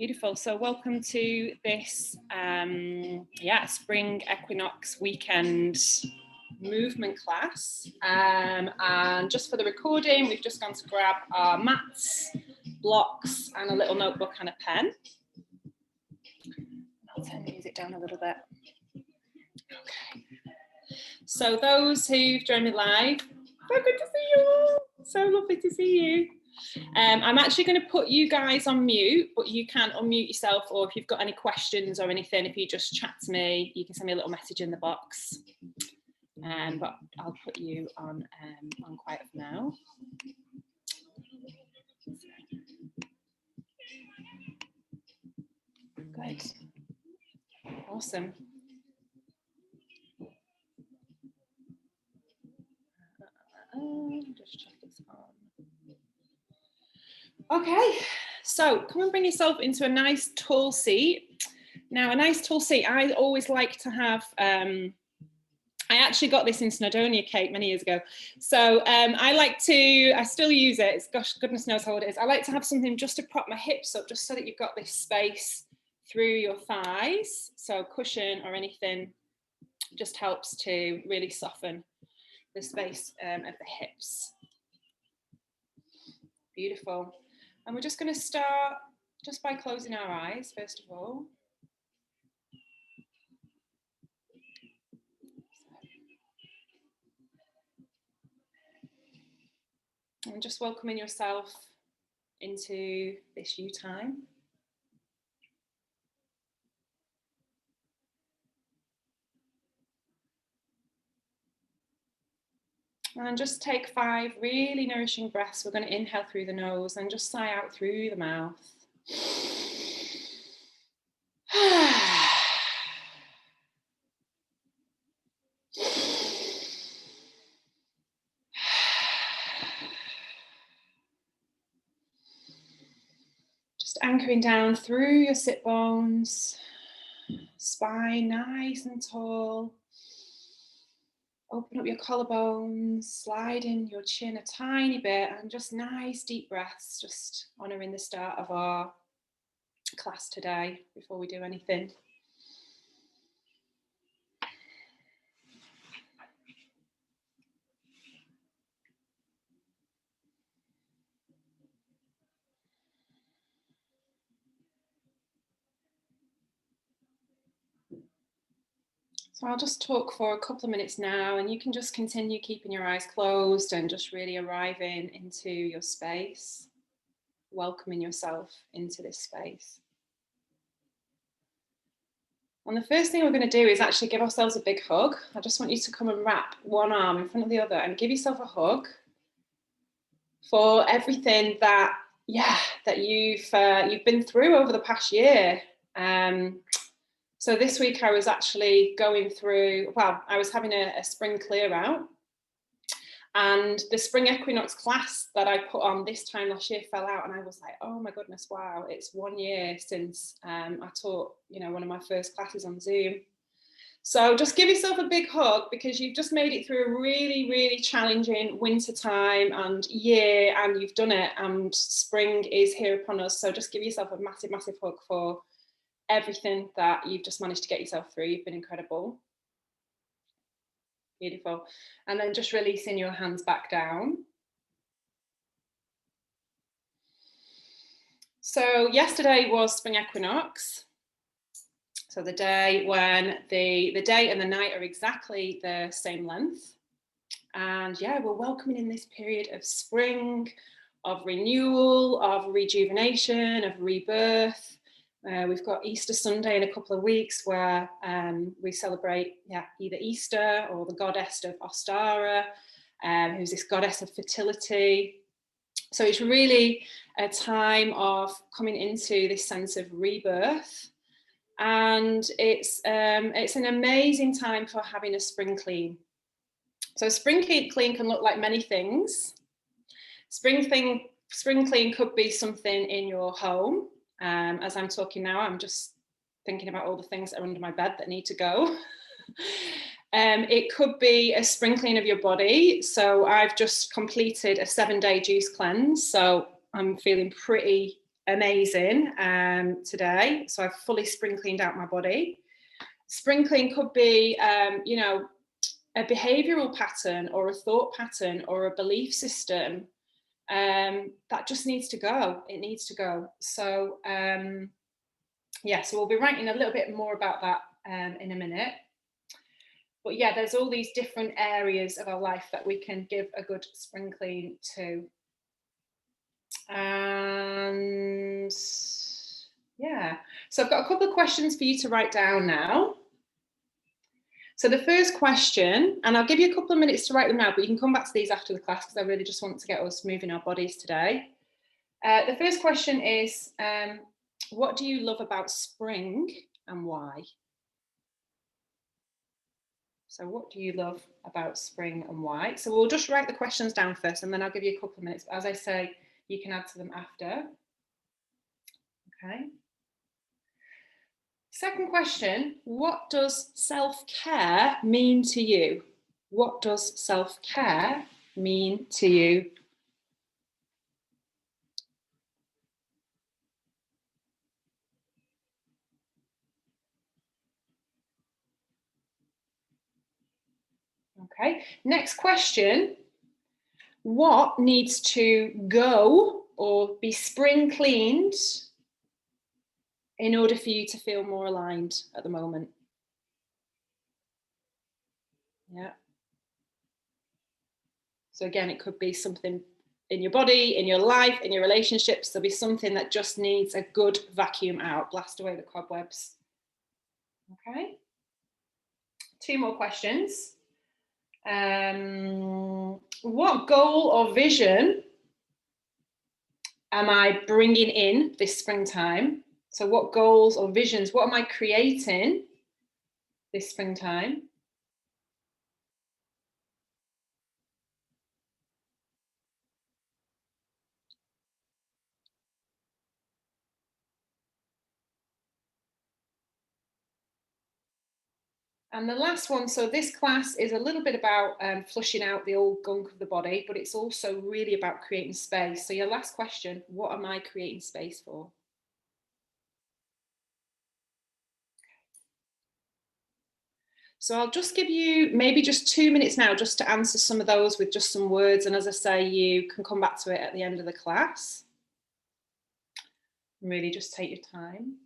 Beautiful. So welcome to this spring equinox weekend movement class. And just for the recording, we've just gone to grab our mats, blocks, and a little notebook and a pen. I'll turn the music down a little bit. Okay. So those who've joined me live, so good to see you all. So lovely to see you. I'm actually going to put you guys on mute, but you can unmute yourself, or if you've got any questions or anything, if you just chat to me, you can send me a little message in the box. But I'll put you on quiet for now. Good. Awesome. Just check this on. Okay, so come and bring yourself into a nice tall seat. Now, a nice tall seat, I always like to have, I actually got this in Snowdonia cake many years ago. So I still use it, it's, gosh, goodness knows how it is. I like to have something just to prop my hips up, just so that you've got this space through your thighs. So cushion or anything just helps to really soften the space of the hips. Beautiful. And we're just going to start just by closing our eyes, first of all. And just welcoming yourself into this you time. And just take 5 really nourishing breaths. We're going to inhale through the nose and just sigh out through the mouth. Just anchoring down through your sit bones, spine nice and tall. Open up your collarbones, slide in your chin a tiny bit, and just nice deep breaths, just honouring the start of our class today before we do anything. So I'll just talk for a couple of minutes now, and you can just continue keeping your eyes closed and just really arriving into your space, welcoming yourself into this space. And the first thing we're going to do is actually give ourselves a big hug. I just want you to come and wrap one arm in front of the other and give yourself a hug for everything that, that you've been through over the past year. So this week I was actually going through, I was having a spring clear out, and the spring equinox class that I put on this time last year fell out, and I was like, oh my goodness, wow, it's 1 year since I taught, one of my first classes on Zoom. So just give yourself a big hug, because you've just made it through a really, really challenging winter time and year, and you've done it, and spring is here upon us. So just give yourself a massive, massive hug for everything that you've just managed to get yourself through. You've been incredible. Beautiful. And then just releasing your hands back down. So yesterday was spring equinox. So the day when the day and the night are exactly the same length. And we're welcoming in this period of spring, of renewal, of rejuvenation, of rebirth. We've got Easter Sunday in a couple of weeks, where we celebrate either Easter or the goddess of Ostara, who's this goddess of fertility. So it's really a time of coming into this sense of rebirth, and it's an amazing time for having a spring clean. So spring clean can look like many things. Spring clean could be something in your home. As I'm talking now, I'm just thinking about all the things that are under my bed that need to go. It could be a spring clean of your body. So I've just completed a 7-day juice cleanse. So I'm feeling pretty amazing today. So I've fully spring cleaned out my body. Spring clean could be, you know, a behavioural pattern or a thought pattern or a belief system that just needs to go. It needs to go. So yeah, so we'll be writing a little bit more about that in a minute. But yeah, there's all these different areas of our life that we can give a good spring clean to. And yeah, so I've got a couple of questions for you to write down now. So the first question, and I'll give you a couple of minutes to write them now, but you can come back to these after the class because I really just want to get us moving our bodies today. The first question is, what do you love about spring and why? So what do you love about spring and why? So we'll just write the questions down first and then I'll give you a couple of minutes. But as I say, you can add to them after. Okay. Second question, what does self-care mean to you? What does self-care mean to you? Okay, next question. What needs to go or be spring cleaned in order for you to feel more aligned at the moment? Yeah. So again, it could be something in your body, in your life, in your relationships. There'll be something that just needs a good vacuum out, blast away the cobwebs. Okay. 2 more questions. What goal or vision am I bringing in this springtime? So what goals or visions, what am I creating this springtime? And the last one, so this class is a little bit about flushing out the old gunk of the body, but it's also really about creating space. So your last question, what am I creating space for? So I'll just give you maybe just 2 minutes now just to answer some of those with just some words. And as I say, you can come back to it at the end of the class. Really just take your time.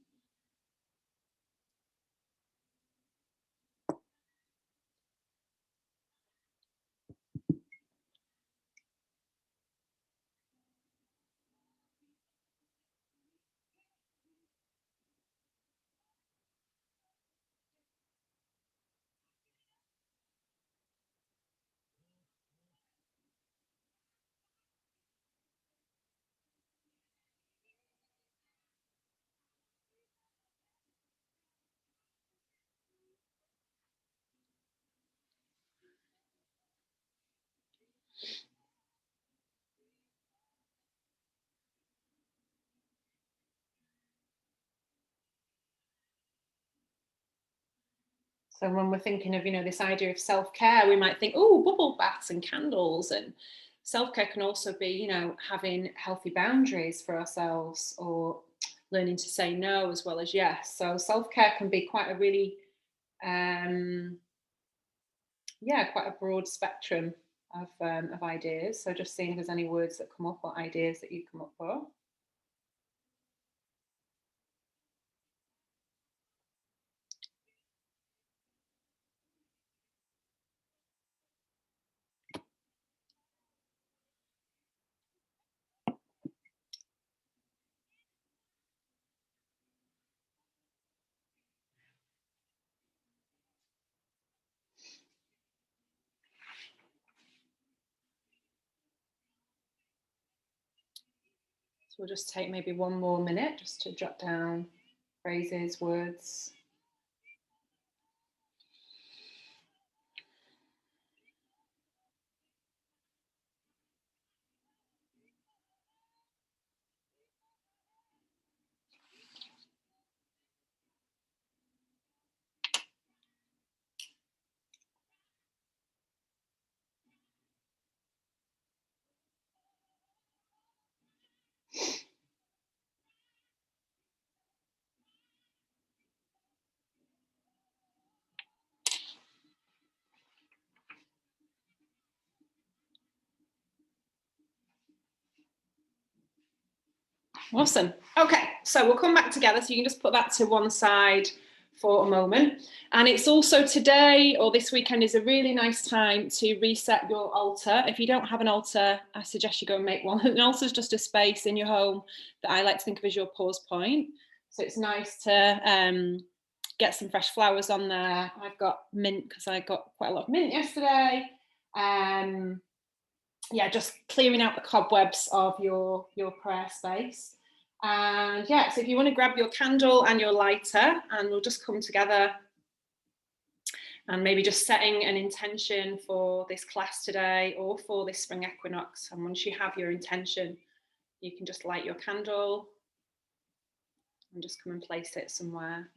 So when we're thinking of, you know, this idea of self-care, we might think, oh, bubble baths and candles. And self-care can also be, you know, having healthy boundaries for ourselves or learning to say no as well as yes. So self-care can be quite a really, yeah, quite a broad spectrum of ideas. So just seeing if there's any words that come up or ideas that you come up with. So we'll just take maybe 1 more minute just to jot down phrases, words. Awesome. Okay, so we'll come back together. So you can just put that to one side for a moment. And it's also today or this weekend is a really nice time to reset your altar. If you don't have an altar, I suggest you go and make one. An altar is just a space in your home that I like to think of as your pause point. So it's nice to get some fresh flowers on there. I've got mint because I got quite a lot of mint yesterday. Yeah, just clearing out the cobwebs of your prayer space. And yeah, so if you want to grab your candle and your lighter, and we'll just come together and maybe just setting an intention for this class today or for this spring equinox. And once you have your intention, you can just light your candle and just come and place it somewhere.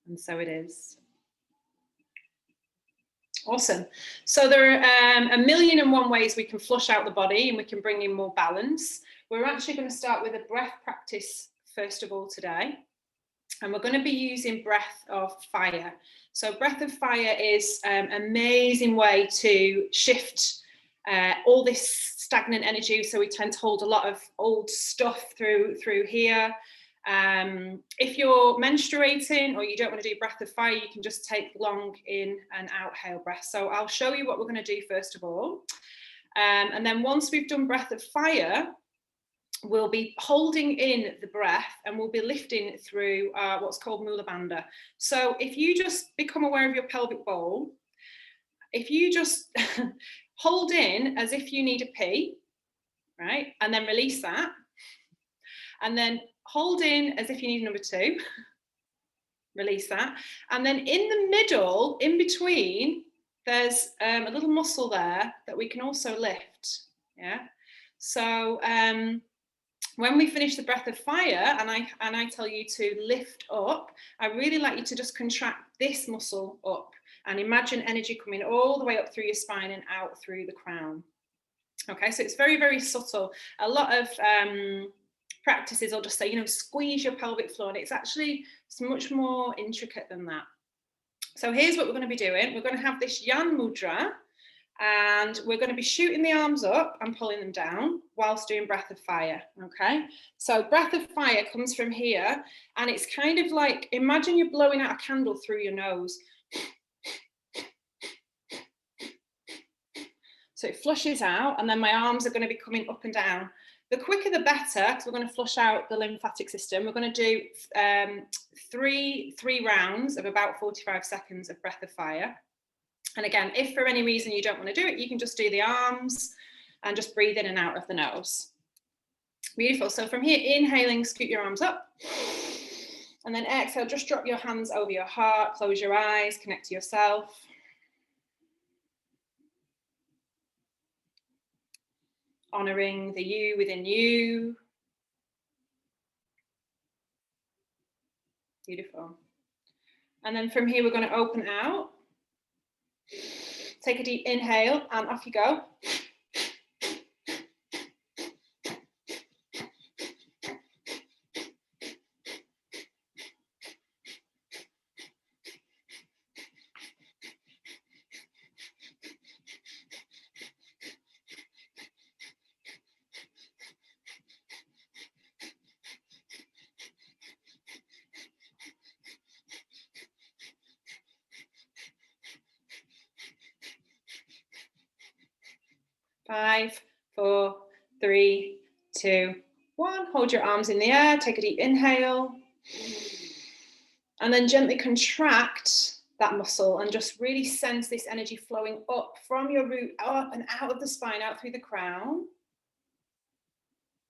And so it is. Awesome. So there are a million and one ways we can flush out the body and we can bring in more balance. We're actually going to start with a breath practice first of all today. And we're going to be using breath of fire. So breath of fire is an amazing way to shift all this stagnant energy. So we tend to hold a lot of old stuff through here. If you're menstruating or you don't want to do breath of fire, you can just take long in and out breath. So I'll show you what we're going to do first of all. And then once we've done breath of fire, we'll be holding in the breath and we'll be lifting through what's called Mula Bandha. So if you just become aware of your pelvic bowl, if you just hold in as if you need a pee, right? And then release that. And then hold in as if you need number two, release that. And then in the middle, in between, there's a little muscle there that we can also lift, yeah? So when we finish the breath of fire and I tell you to lift up, I really like you to just contract this muscle up and imagine energy coming all the way up through your spine and out through the crown. Okay, so it's very, very subtle. A lot of practices will just say, you know, squeeze your pelvic floor, and it's much more intricate than that. So here's what we're going to be doing. We're going to have this Yan Mudra, and we're going to be shooting the arms up and pulling them down whilst doing breath of fire. Okay, so breath of fire comes from here, and it's kind of like, imagine you're blowing out a candle through your nose. So it flushes out, and then my arms are going to be coming up and down. The quicker the better, because we're going to flush out the lymphatic system. We're going to do three rounds of about 45 seconds of breath of fire. And again, if for any reason you don't want to do it, you can just do the arms and just breathe in and out of the nose. Beautiful. So from here, inhaling, scoot your arms up. And then exhale, just drop your hands over your heart, close your eyes, connect to yourself. Honoring the you within you. Beautiful. And then from here, we're going to open out. Take a deep inhale and off you go. Five, 4, 3, 2, 1. Hold your arms in the air. Take a deep inhale. And then gently contract that muscle and just really sense this energy flowing up from your root, up and out of the spine, out through the crown.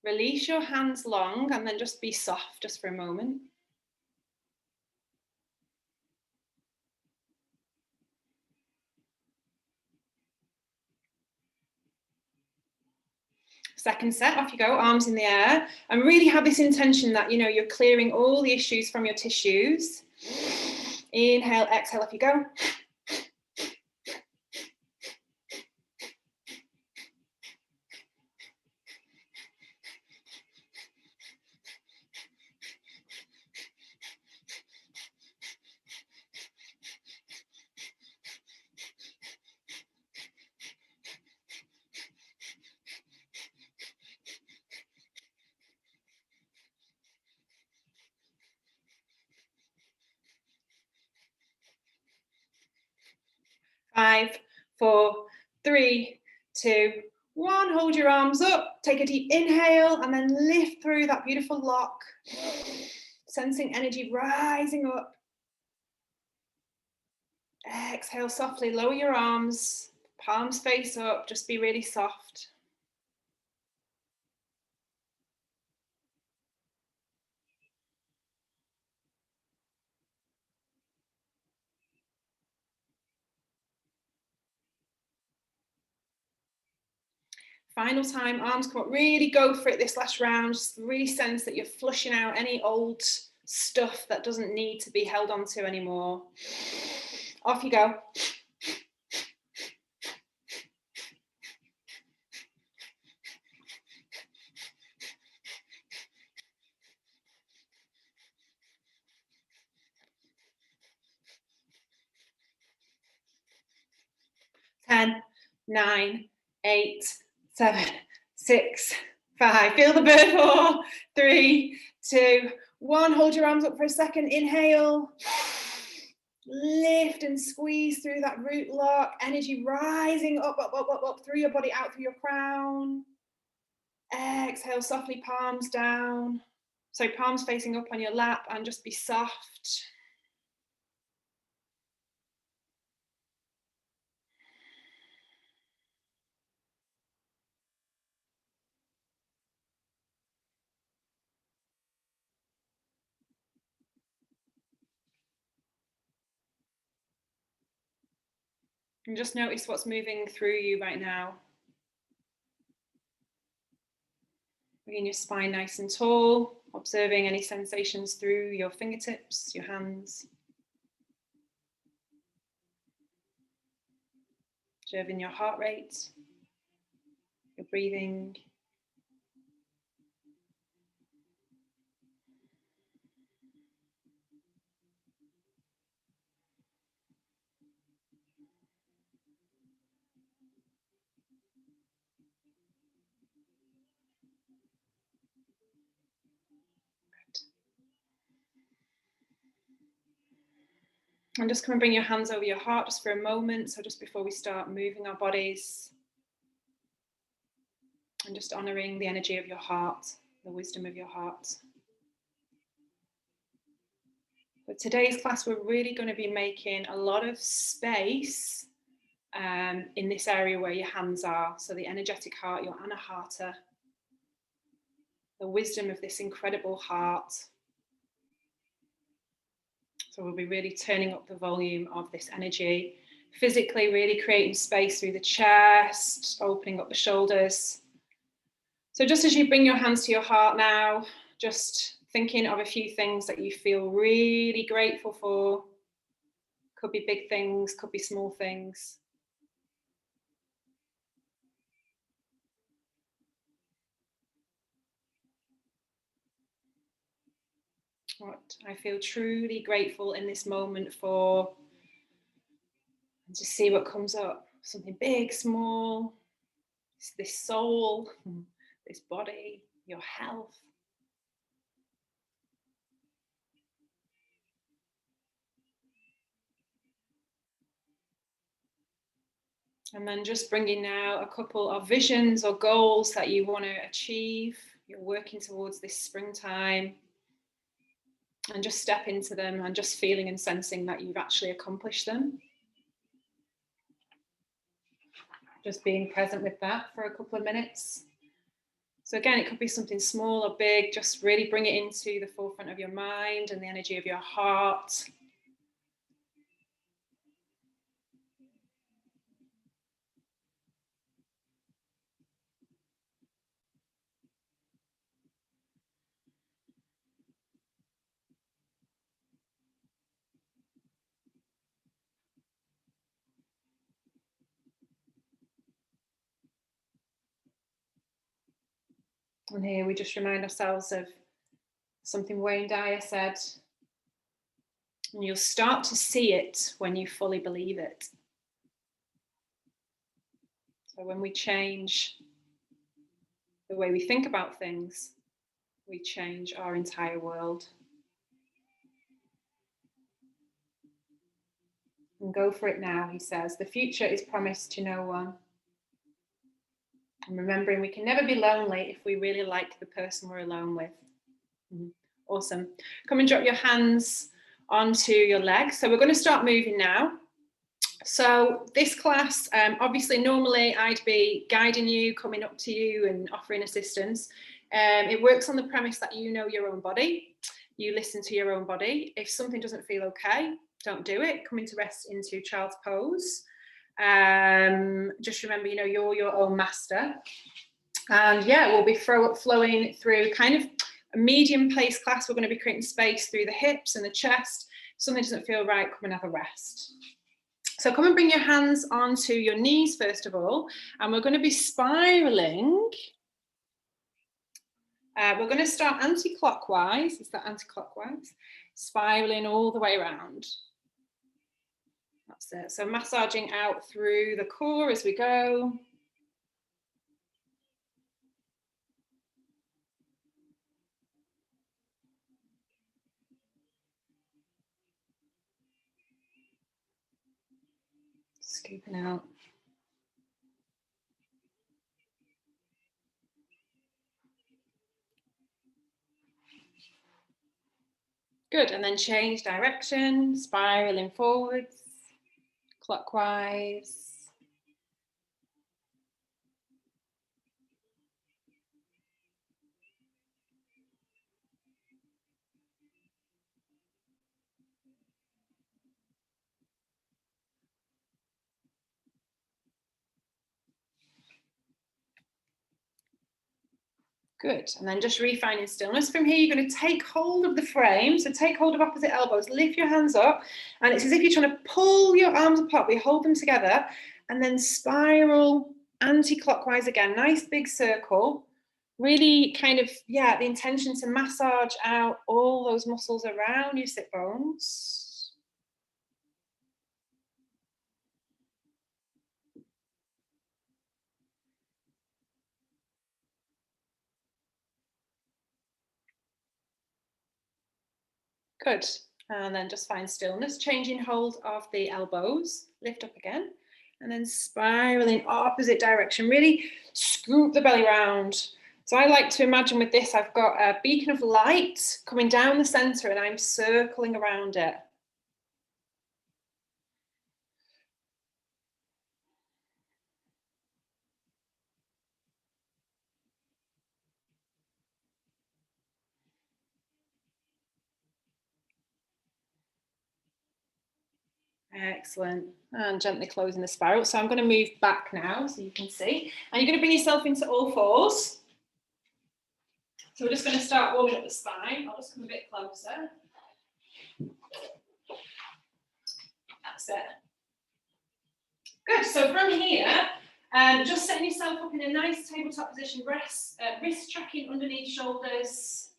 Release your hands long and then just be soft just for a moment. Second set, off you go, arms in the air, and really have this intention that, you know, you're clearing all the issues from your tissues. Inhale, exhale, off you go. 5, 4, 3, 2, 1. Hold your arms up. Take a deep inhale and then lift through that beautiful lock. Sensing energy rising up. Exhale softly, lower your arms, palms face up, just be really soft. Final time, arms come up, really go for it this last round. Just really sense that you're flushing out any old stuff that doesn't need to be held onto anymore. Off you go. 10, 9, 8, 7, 6, 5. Feel the bird. 4, 3, 2, 1. Hold your arms up for a second. Inhale. Lift and squeeze through that root lock. Energy rising up, up, up, up, up through your body, out through your crown. Exhale softly, palms down. So palms facing up on your lap, and just be soft. And just notice what's moving through you right now. Bringing your spine nice and tall, observing any sensations through your fingertips, your hands. Observing your heart rate, your breathing. And just come and bring your hands over your heart just for a moment. So just before we start moving our bodies. And just honouring the energy of your heart, the wisdom of your heart. But today's class, we're really going to be making a lot of space in this area where your hands are. So the energetic heart, your anahata, the wisdom of this incredible heart. So we'll be really turning up the volume of this energy, physically really creating space through the chest, opening up the shoulders. So just as you bring your hands to your heart now, just thinking of a few things that you feel really grateful for. Could be big things, could be small things. What I feel truly grateful in this moment for, and just see what comes up. Something big, small, this soul, this body, your health. And then just bringing now a couple of visions or goals that you want to achieve. You're working towards this springtime. And just step into them and just feeling and sensing that you've actually accomplished them. Just being present with that for a couple of minutes. So again, it could be something small or big. Just really bring it into the forefront of your mind and the energy of your heart. And here we just remind ourselves of something Wayne Dyer said. And you'll start to see it when you fully believe it. So when we change the way we think about things, we change our entire world. And go for it now, he says. The future is promised to no one. And remembering we can never be lonely if we really like the person we're alone with. Awesome. Come and drop your hands onto your legs. So we're going to start moving now. So this class, obviously normally I'd be guiding you, coming up to you and offering assistance. It works on the premise that you know your own body. You listen to your own body. If something doesn't feel okay, don't do it. Come into rest into child's pose. Just remember, you know, you're your own master. And yeah, we'll be flowing through kind of a medium pace class. We're going to be creating space through the hips and the chest. If something doesn't feel right, come and have a rest. So come and bring your hands onto your knees first of all, and we're going to be spiraling. We're going to start anti-clockwise. Is that anti-clockwise? Spiraling all the way around. That's it. So massaging out through the core as we go. Scooping out. Good, and then change direction, spiraling forwards, clockwise. Good, and then just refining stillness. From here, you're going to take hold of the frame. So take hold of opposite elbows, lift your hands up, and it's as if you're trying to pull your arms apart. We hold them together, and then spiral anti-clockwise again. Nice big circle. Really kind of, yeah, the intention to massage out all those muscles around your sit bones. Good. And then just find stillness, changing hold of the elbows, lift up again, and then spiraling opposite direction. Really scoop the belly round. So I like to imagine with this, I've got a beacon of light coming down the center and I'm circling around it. Excellent. And gently closing the spiral. So I'm going to move back now so you can see. And you're going to bring yourself into all fours. So we're just going to start warming up the spine. I'll just come a bit closer. That's it. Good. So from here, just setting yourself up in a nice tabletop position, wrist tracking underneath shoulders.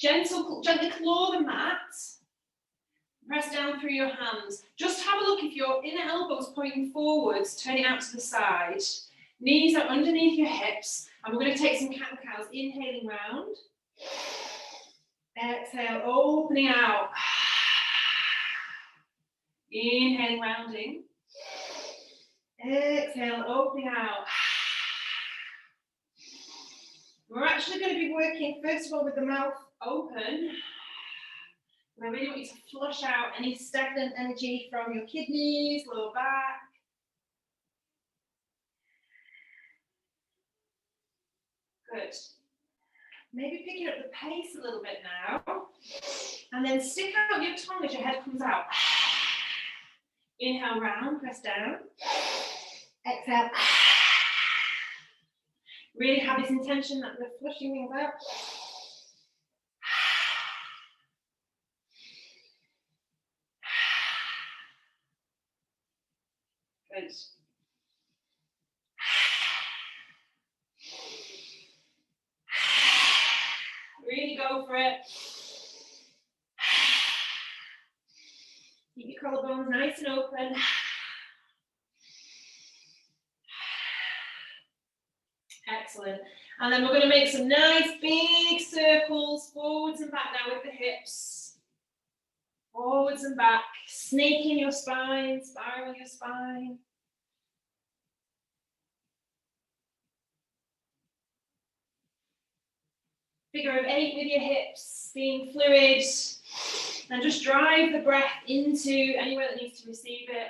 Gently claw the mat. Press down through your hands. Just have a look if your inner elbows pointing forwards, turning out to the side. Knees are underneath your hips. And we're going to take some cat-cows. Inhaling round. Exhale, opening out. Inhaling, rounding. Exhale, opening out. We're actually going to be working, first of all, with the mouth open. I really want you to flush out any stagnant energy from your kidneys, lower back. Good. Maybe picking up the pace a little bit now. And then stick out your tongue as your head comes out. Inhale round, press down. Exhale. Really have this intention that we're flushing things out. Good. Really go for it. Keep your collarbones nice and open. Excellent. And then we're going to make some nice big circles forwards and back now with the hips. Forwards and back, snaking your spine, spiral your spine. Figure of 8 with your hips, being fluid, and just drive the breath into anywhere that needs to receive it.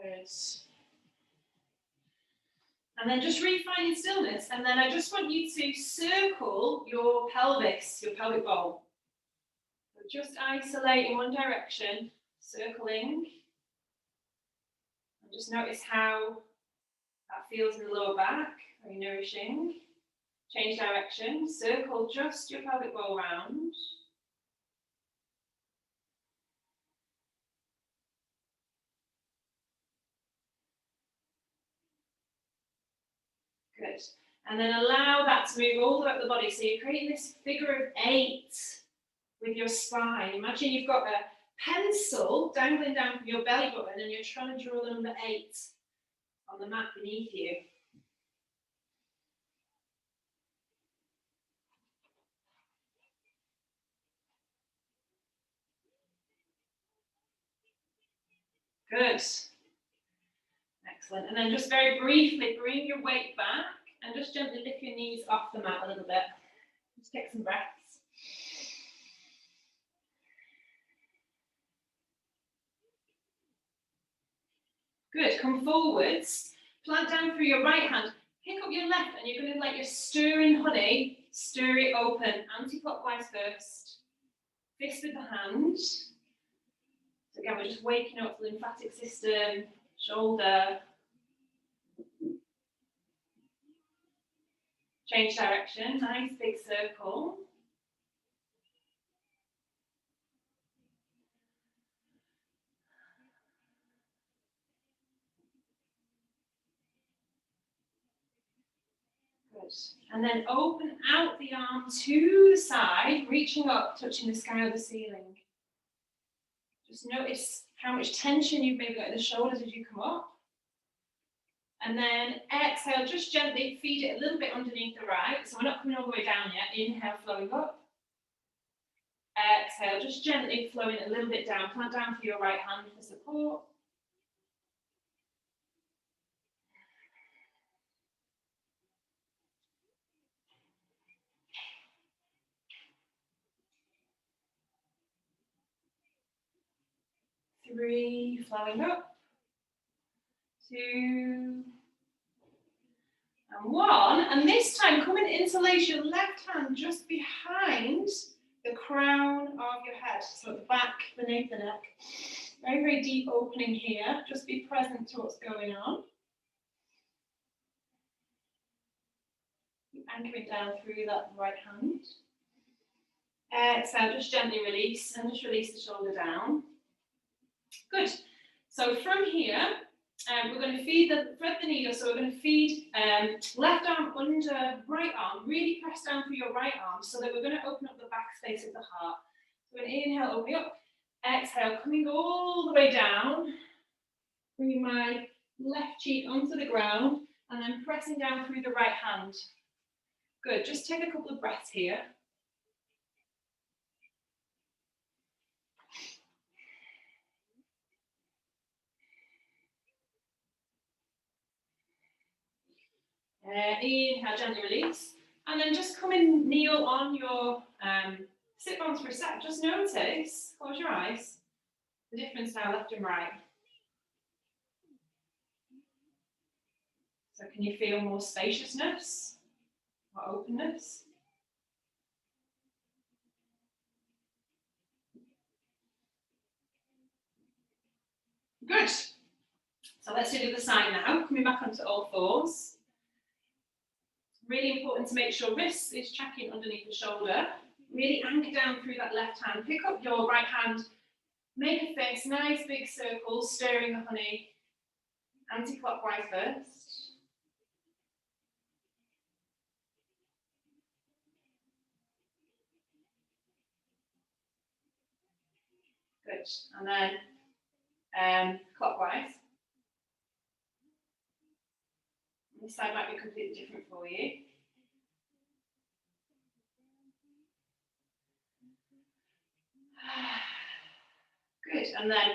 Good. And then just really finding stillness. And then I just want you to circle your pelvis, your pelvic bowl. So just isolate in one direction, circling. And just notice how that feels in the lower back, very nourishing. Change direction, circle just your pelvic bowl round. Good. And then allow that to move all the way up the body. So you're creating this figure of 8 with your spine. Imagine you've got a pencil dangling down from your belly button and you're trying to draw the number 8 on the mat beneath you. Good. Excellent. And then just very briefly, bring your weight back and just gently lift your knees off the mat a little bit. Just take some breaths. Good. Come forwards. Plant down through your right hand. Pick up your left and you're going to let your stirring honey, stir it open, anti-clockwise first. Fist with the hand. So again, we're just waking up the lymphatic system, shoulder. Change direction, nice big circle. Good. And then open out the arm to the side, reaching up, touching the sky or the ceiling. Just notice how much tension you've maybe got in the shoulders as you come up. And then exhale, just gently feed it a little bit underneath the right. So we're not coming all the way down yet. Inhale, flowing up. Exhale, just gently flowing a little bit down. Plant down for your right hand for support. Three, flowing up. 2, and 1. And this time, come and interlace your left hand just behind the crown of your head. So at the back, beneath the neck. Very, very deep opening here. Just be present to what's going on. Keep anchoring down through that right hand. Exhale, just gently release and just release the shoulder down. Good. So from here, we're going to thread the needle. So we're going to feed left arm under right arm. Really press down through your right arm so that we're going to open up the back space of the heart. So we're going to inhale, open up. Exhale, coming all the way down. Bringing my left cheek onto the ground and then pressing down through the right hand. Good. Just take a couple of breaths here. Inhale, gently release. And then just come and kneel on your sit bones for a sec. Just notice, close your eyes, the difference now left and right. So can you feel more spaciousness, more openness? Good. So let's do the other side now. Coming back onto all fours. Really important to make sure wrist is checking underneath the shoulder. Really anchor down through that left hand. Pick up your right hand. Make a fist, nice big circle, stirring the honey. Anti-clockwise first. Good. And then clockwise. This side might be completely different for you. Good. And then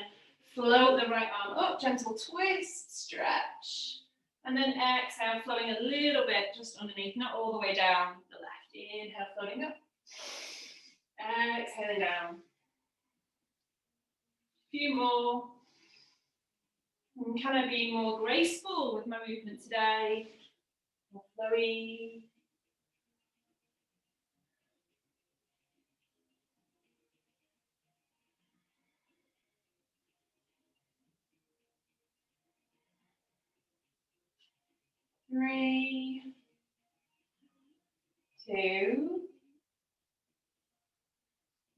float the right arm up, gentle twist, stretch. And then exhale, flowing a little bit just underneath, not all the way down the left. Inhale, floating up. Exhaling down. A few more. And can I be more graceful with my movement today? More flowy. Three, 2,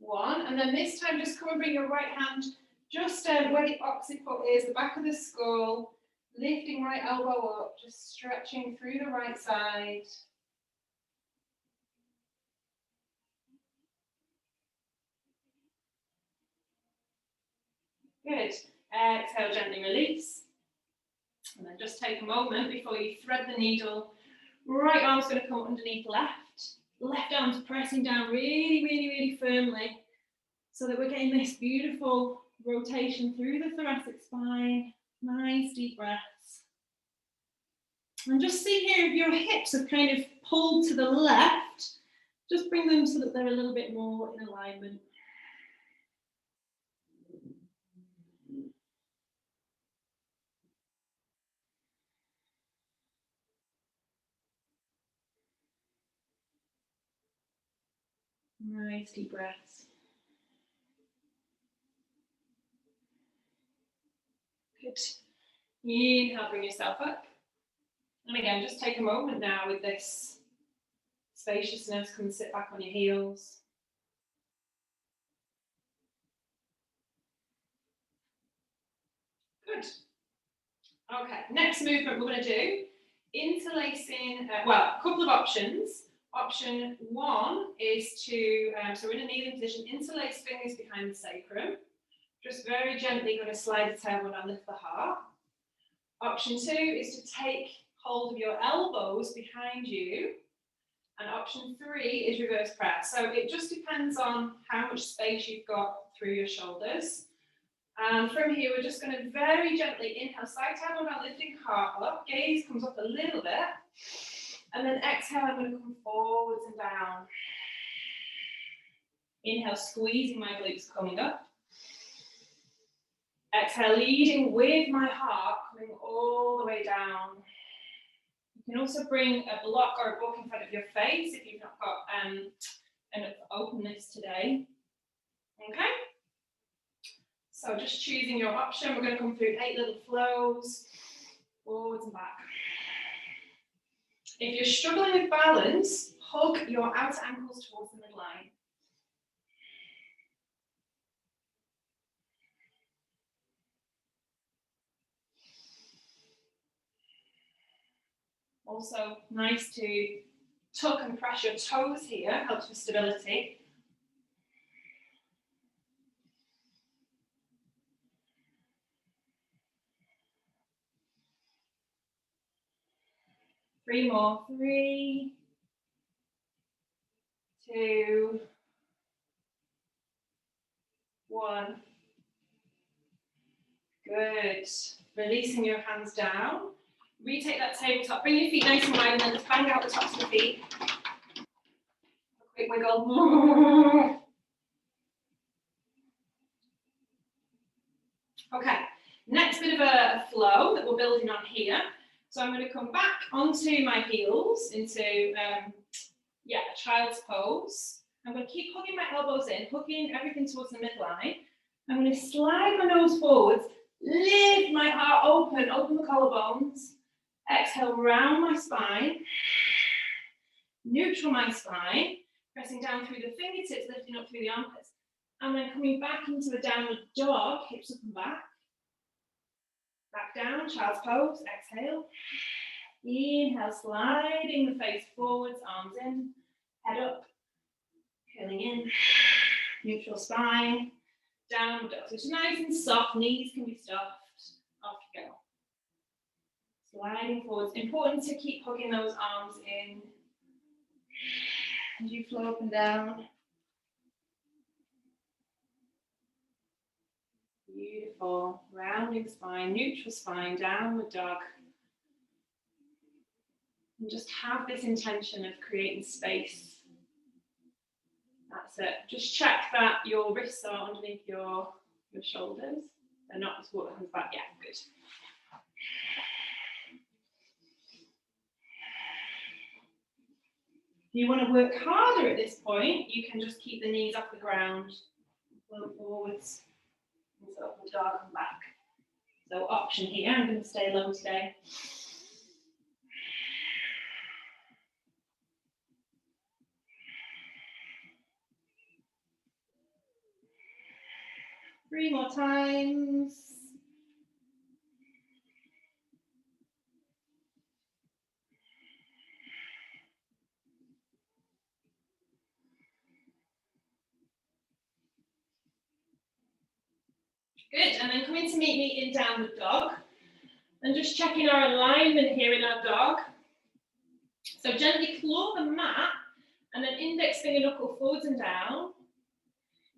1. And then this time, just come and bring your right hand just where the occiput is, the back of the skull, lifting right elbow up, just stretching through the right side. Good. Exhale, gently release. And then just take a moment before you thread the needle. Right arm's going to come underneath left. Left arm's pressing down really, really, really firmly so that we're getting this beautiful rotation through the thoracic spine. Nice deep breaths. And just see here if your hips are kind of pulled to the left, just bring them so that they're a little bit more in alignment. Nice deep breaths. Good. Inhale, bring yourself up. And again, just take a moment now with this spaciousness. Come and sit back on your heels. Good. Okay, next movement we're going to do, interlacing, well, a couple of options. Option 1 is to, so we're in a kneeling position, interlace fingers behind the sacrum. Just very gently going to slide the tailbone and lift the heart. Option 2 is to take hold of your elbows behind you. And option 3 is reverse press. So it just depends on how much space you've got through your shoulders. And from here, we're just going to very gently inhale, side tailbone down, lifting heart up. Gaze comes up a little bit. And then exhale, I'm going to come forwards and down. Inhale, squeezing my glutes, coming up. Exhale, leading with my heart, coming all the way down. You can also bring a block or a book in front of your face if you've not got enough openness today. Okay? So just choosing your option, we're going to come through 8 little flows, forwards and back. If you're struggling with balance, hug your outer ankles towards the midline. Also nice to tuck and press your toes here, helps with stability. Three more. 3, 2, 1. Good. Releasing your hands down. Retake that tabletop. Bring your feet nice and wide and then just bang out the tops of the feet. A quick wiggle. Okay. Next bit of a flow that we're building on here. So I'm going to come back onto my heels into a child's pose. I'm going to keep hugging my elbows in, hooking everything towards the midline. I'm going to slide my nose forwards, lift my heart open, open the collarbones. Exhale, round my spine. Neutral my spine, pressing down through the fingertips, lifting up through the armpits. And then coming back into a downward dog, hips up and back. Back down, child's pose, exhale. Inhale, sliding the face forwards, arms in, head up, curling in, neutral spine. Downward dog. So it's nice and soft, knees can be stuffed. Off you go. Sliding forwards. Important to keep hugging those arms in as you flow up and down. Beautiful. Rounding spine, neutral spine, downward dog. And just have this intention of creating space. That's it. Just check that your wrists are underneath your shoulders. They're not just walk the hands back. Yeah, good. If you want to work harder at this point, you can just keep the knees off the ground, flow forwards, and up the dog and back. So option here, I'm going to stay low today. Three more times. Good, and then coming to meet me in downward dog. And just checking our alignment here in our dog. So gently claw the mat, and then index finger knuckle forwards and down.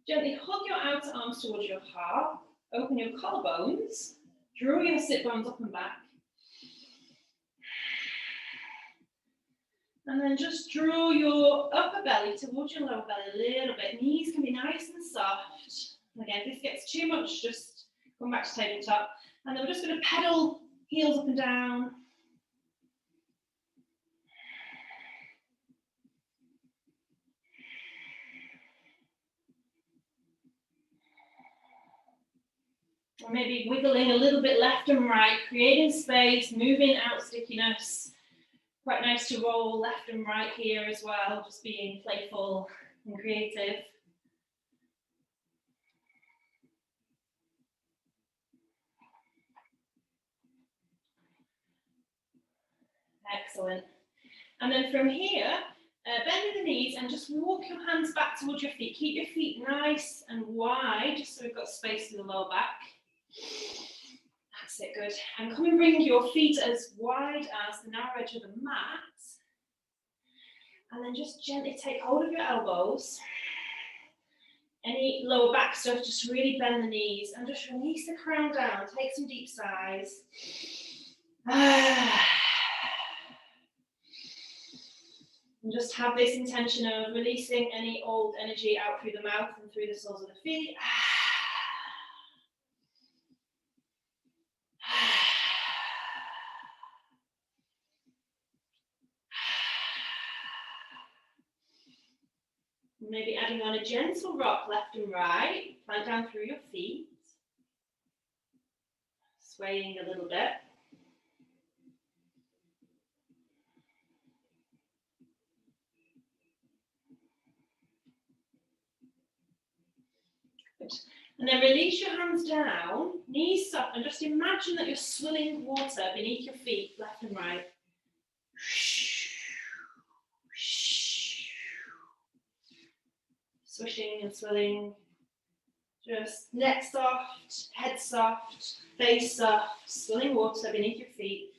Gently hug your outer arms towards your heart. Open your collarbones. Draw your sit bones up and back. And then just draw your upper belly towards your lower belly a little bit. Knees can be nice and soft. Again, if this gets too much, just come back to tabletop. And then we're just going to pedal heels up and down. Or maybe wiggling a little bit left and right, creating space, moving out stickiness. Quite nice to roll left and right here as well, just being playful and creative. Excellent. And then from here, bend the knees and just walk your hands back towards your feet. Keep your feet nice and wide, just so we've got space in the lower back. That's it, good. And come and bring your feet as wide as the narrow edge of the mat. And then just gently take hold of your elbows. Any lower back stuff, just really bend the knees and just release the crown down. Take some deep sighs. And just have this intention of releasing any old energy out through the mouth and through the soles of the feet. Maybe adding on a gentle rock left and right, plant down through your feet, swaying a little bit. Good. And then release your hands down, knees soft, and just imagine that you're swilling water beneath your feet, left and right. Swishing and swilling, just neck soft, head soft, face soft, swilling water beneath your feet.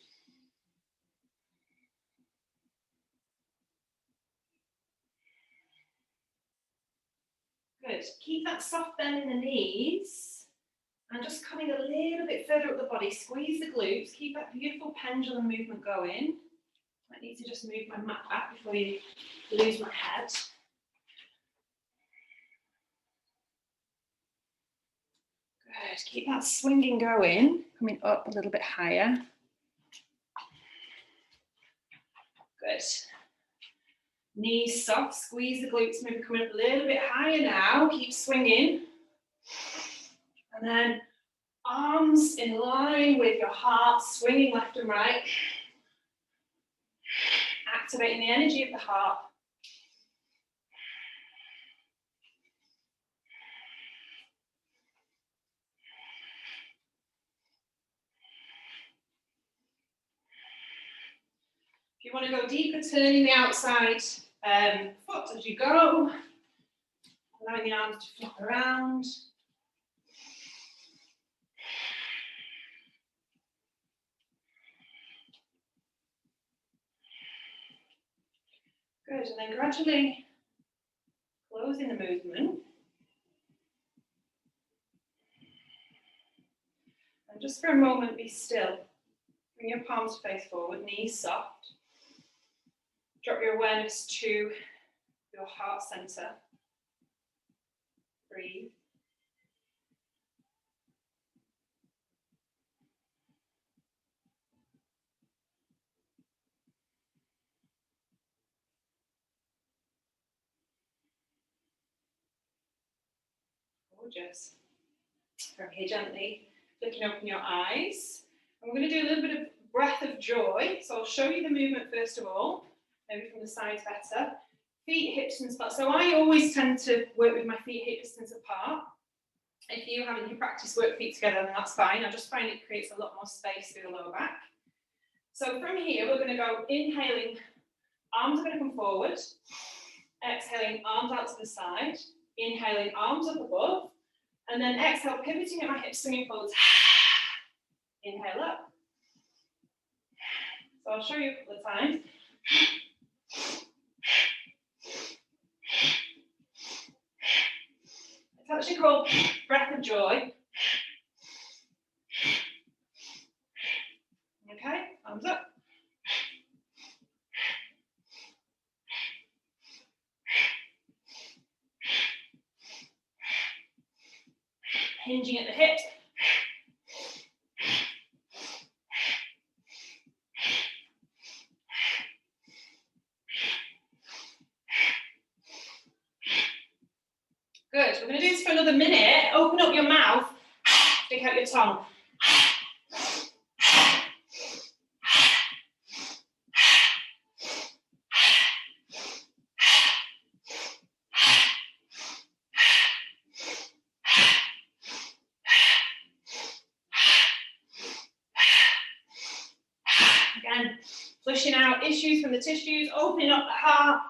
Good, keep that soft bend in the knees and just coming a little bit further up the body, squeeze the glutes, keep that beautiful pendulum movement going. I need to just move my mat back before you lose my head. Good, keep that swinging going, coming up a little bit higher. Good. Knees soft, squeeze the glutes, maybe coming up a little bit higher now, keep swinging. And then arms in line with your heart, swinging left and right. Activating the energy of the heart. If you want to go deeper, turning the outside foot as you go, allowing the arms to flop around. Good, and then gradually closing the movement. And just for a moment, be still. Bring your palms face forward, knees soft. Drop your awareness to your heart center. Breathe. Gorgeous. From here, gently flicking open your eyes. And we're going to do a little bit of breath of joy. So I'll show you the movement first of all, maybe from the sides better. Feet hip distance apart. So I always tend to work with my feet hip distance apart. If you haven't, you practice work feet together, then that's fine. I just find it creates a lot more space through the lower back. So from here, we're going to go inhaling, arms are going to come forward. Exhaling, arms out to the side. Inhaling, arms up above. And then exhale, pivoting at my hips, swinging forwards. Inhale up. So I'll show you a couple of times. It's actually called breath of joy. Okay, arms up. Hinging at the hips. Good. We're going to do this for another minute. Open up your mouth. Stick out your tongue. Again, flushing out issues from the tissues, opening up the heart.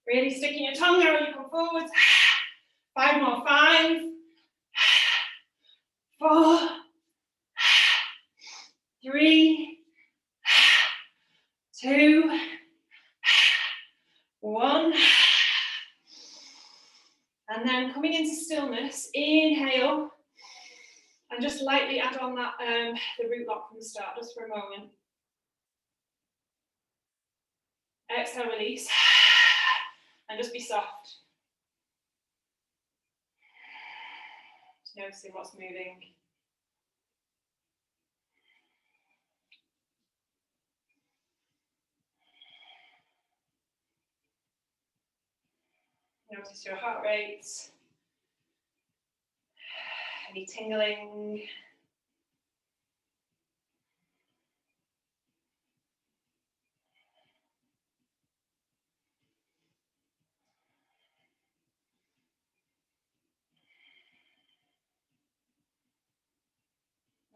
Really sticking your tongue out as you come forwards. 5 more. 5, 4, 3, 2, 1. And then coming into stillness, inhale. And just lightly add on that the root lock from the start, just for a moment. Exhale, release. And just be soft. Just noticing what's moving. Notice your heart rate. Any tingling.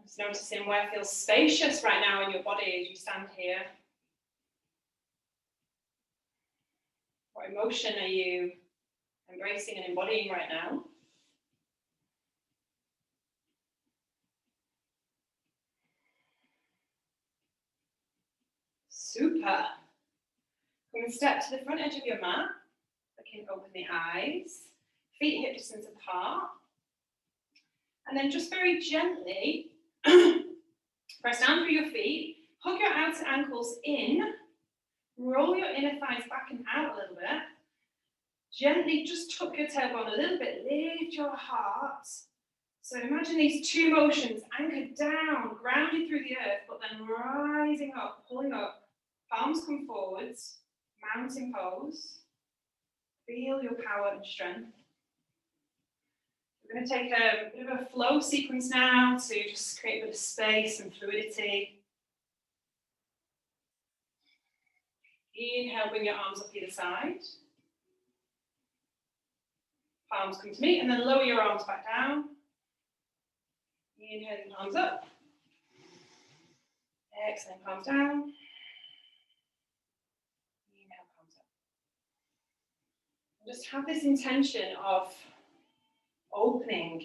Just noticing where feels spacious right now in your body as you stand here. What emotion are you embracing and embodying right now? Super. Come and step to the front edge of your mat. Looking open the eyes. Feet hip distance apart. And then just very gently press down through your feet. Hug your outer ankles in. Roll your inner thighs back and out a little bit. Gently just tuck your tailbone a little bit. Lift your heart. So imagine these two motions anchored down, grounded through the earth, but then rising up, pulling up. Palms come forwards. Mountain pose. Feel your power and strength. We're going to take a bit of a flow sequence now to just create a bit of space and fluidity. Inhale, bring your arms up either side. Palms come to meet, and then lower your arms back down. Inhale, arms up. Exhale, palms down. Just have this intention of opening.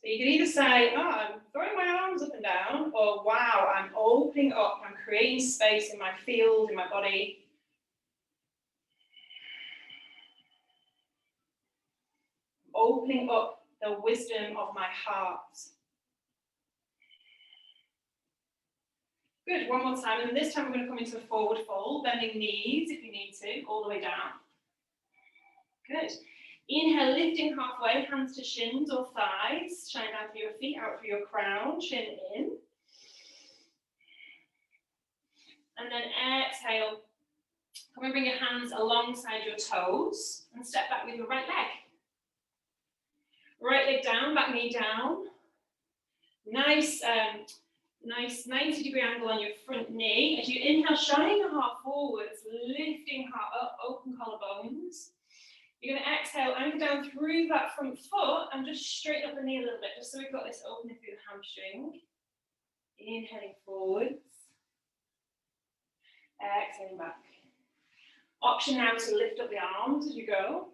So you can either say, oh, I'm throwing my arms up and down, or wow, I'm opening up, I'm creating space in my field, in my body. Opening up the wisdom of my heart. Good, one more time, and this time we're going to come into a forward fold, bending knees if you need to, all the way down. Good. Inhale, lifting halfway, hands to shins or thighs, shine down through your feet, out through your crown, chin in. And then exhale, come and bring your hands alongside your toes and step back with your right leg. Right leg down, back knee down. Nice 90-degree angle on your front knee. As you inhale, shine your heart forwards, lifting heart up, open collarbones. You're going to exhale, anchor down through that front foot and just straighten up the knee a little bit, just so we've got this opening through the hamstring. Inhaling forwards. Exhaling back. Option now to lift up the arms as you go.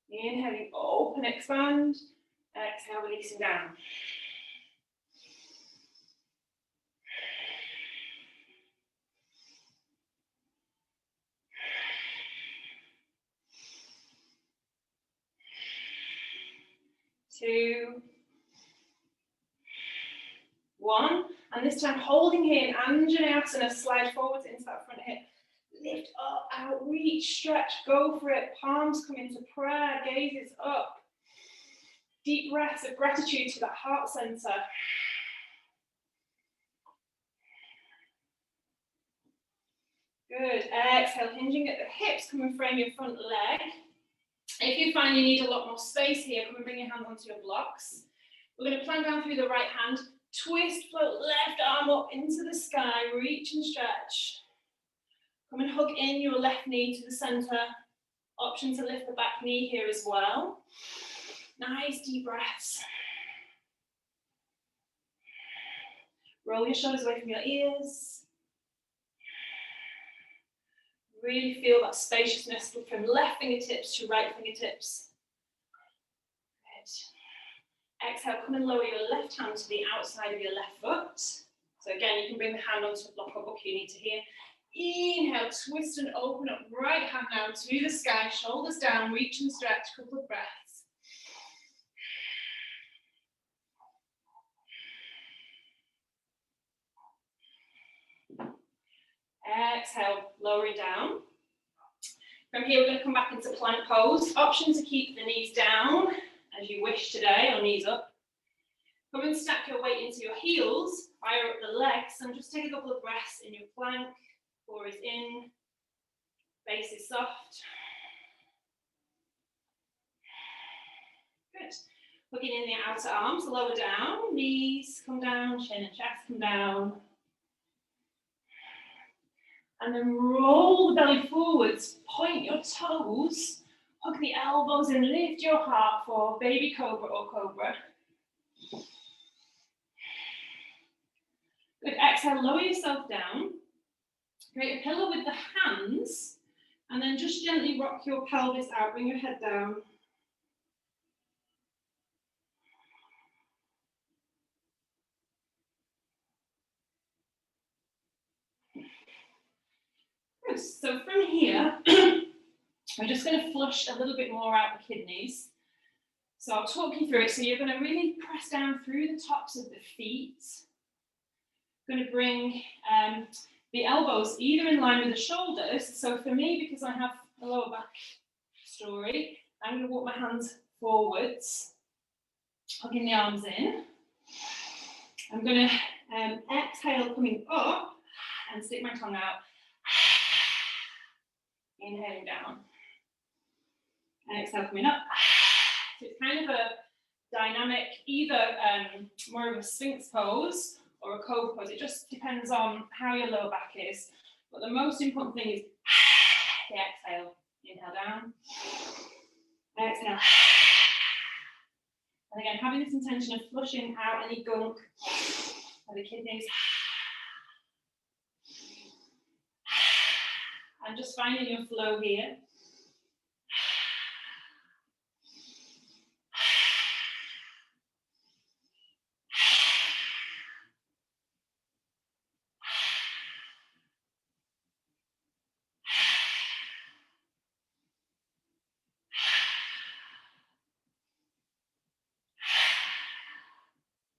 Inhaling, open, expand. Exhale, releasing down. Two, one, and this time holding here in Anjaneyasana, slide forwards into that front hip. Lift up, out, reach, stretch, go for it. Palms come into prayer, gazes up. Deep breaths of gratitude to that heart center. Good. Exhale, hinging at the hips, come and frame your front leg. If you find you need a lot more space here, come and bring your hands onto your blocks. We're going to plant down through the right hand, twist, float left arm up into the sky, reach and stretch. Come and hug in your left knee to the center. Option to lift the back knee here as well. Nice deep breaths. Roll your shoulders away from your ears. Really feel that spaciousness from left fingertips to right fingertips. Good. Exhale, come and lower your left hand to the outside of your left foot. So again, you can bring the hand onto the block or book you need to here. Inhale, twist and open up, right hand now to the sky, shoulders down, reach and stretch, couple of breaths. Exhale, lower it down. From here, we're going to come back into plank pose. Option to keep the knees down as you wish today, or knees up. Come and stack your weight into your heels, fire up the legs, and just take a couple of breaths in your plank. Core is in, base is soft. Good. Hooking in the outer arms, lower down, knees come down, chin and chest come down. And then roll the belly forwards, point your toes, hug the elbows and lift your heart for baby cobra or cobra. Good, exhale, lower yourself down. Create a pillow with the hands, and then just gently rock your pelvis out, bring your head down. Good, so from here, we're just going to flush a little bit more out the kidneys. So I'll talk you through it. So you're going to really press down through the tops of the feet. Going to bring the elbows either in line with the shoulders. So for me, because I have a lower back story, I'm going to walk my hands forwards, hugging the arms in. I'm going to exhale coming up and stick my tongue out. Inhaling down. Exhale coming up. So it's kind of a dynamic, either more of a sphinx pose or a cobra pose. It just depends on how your lower back is. But the most important thing is the exhale. Inhale down. Exhale. And again, having this intention of flushing out any gunk of the kidneys. And just finding your flow here.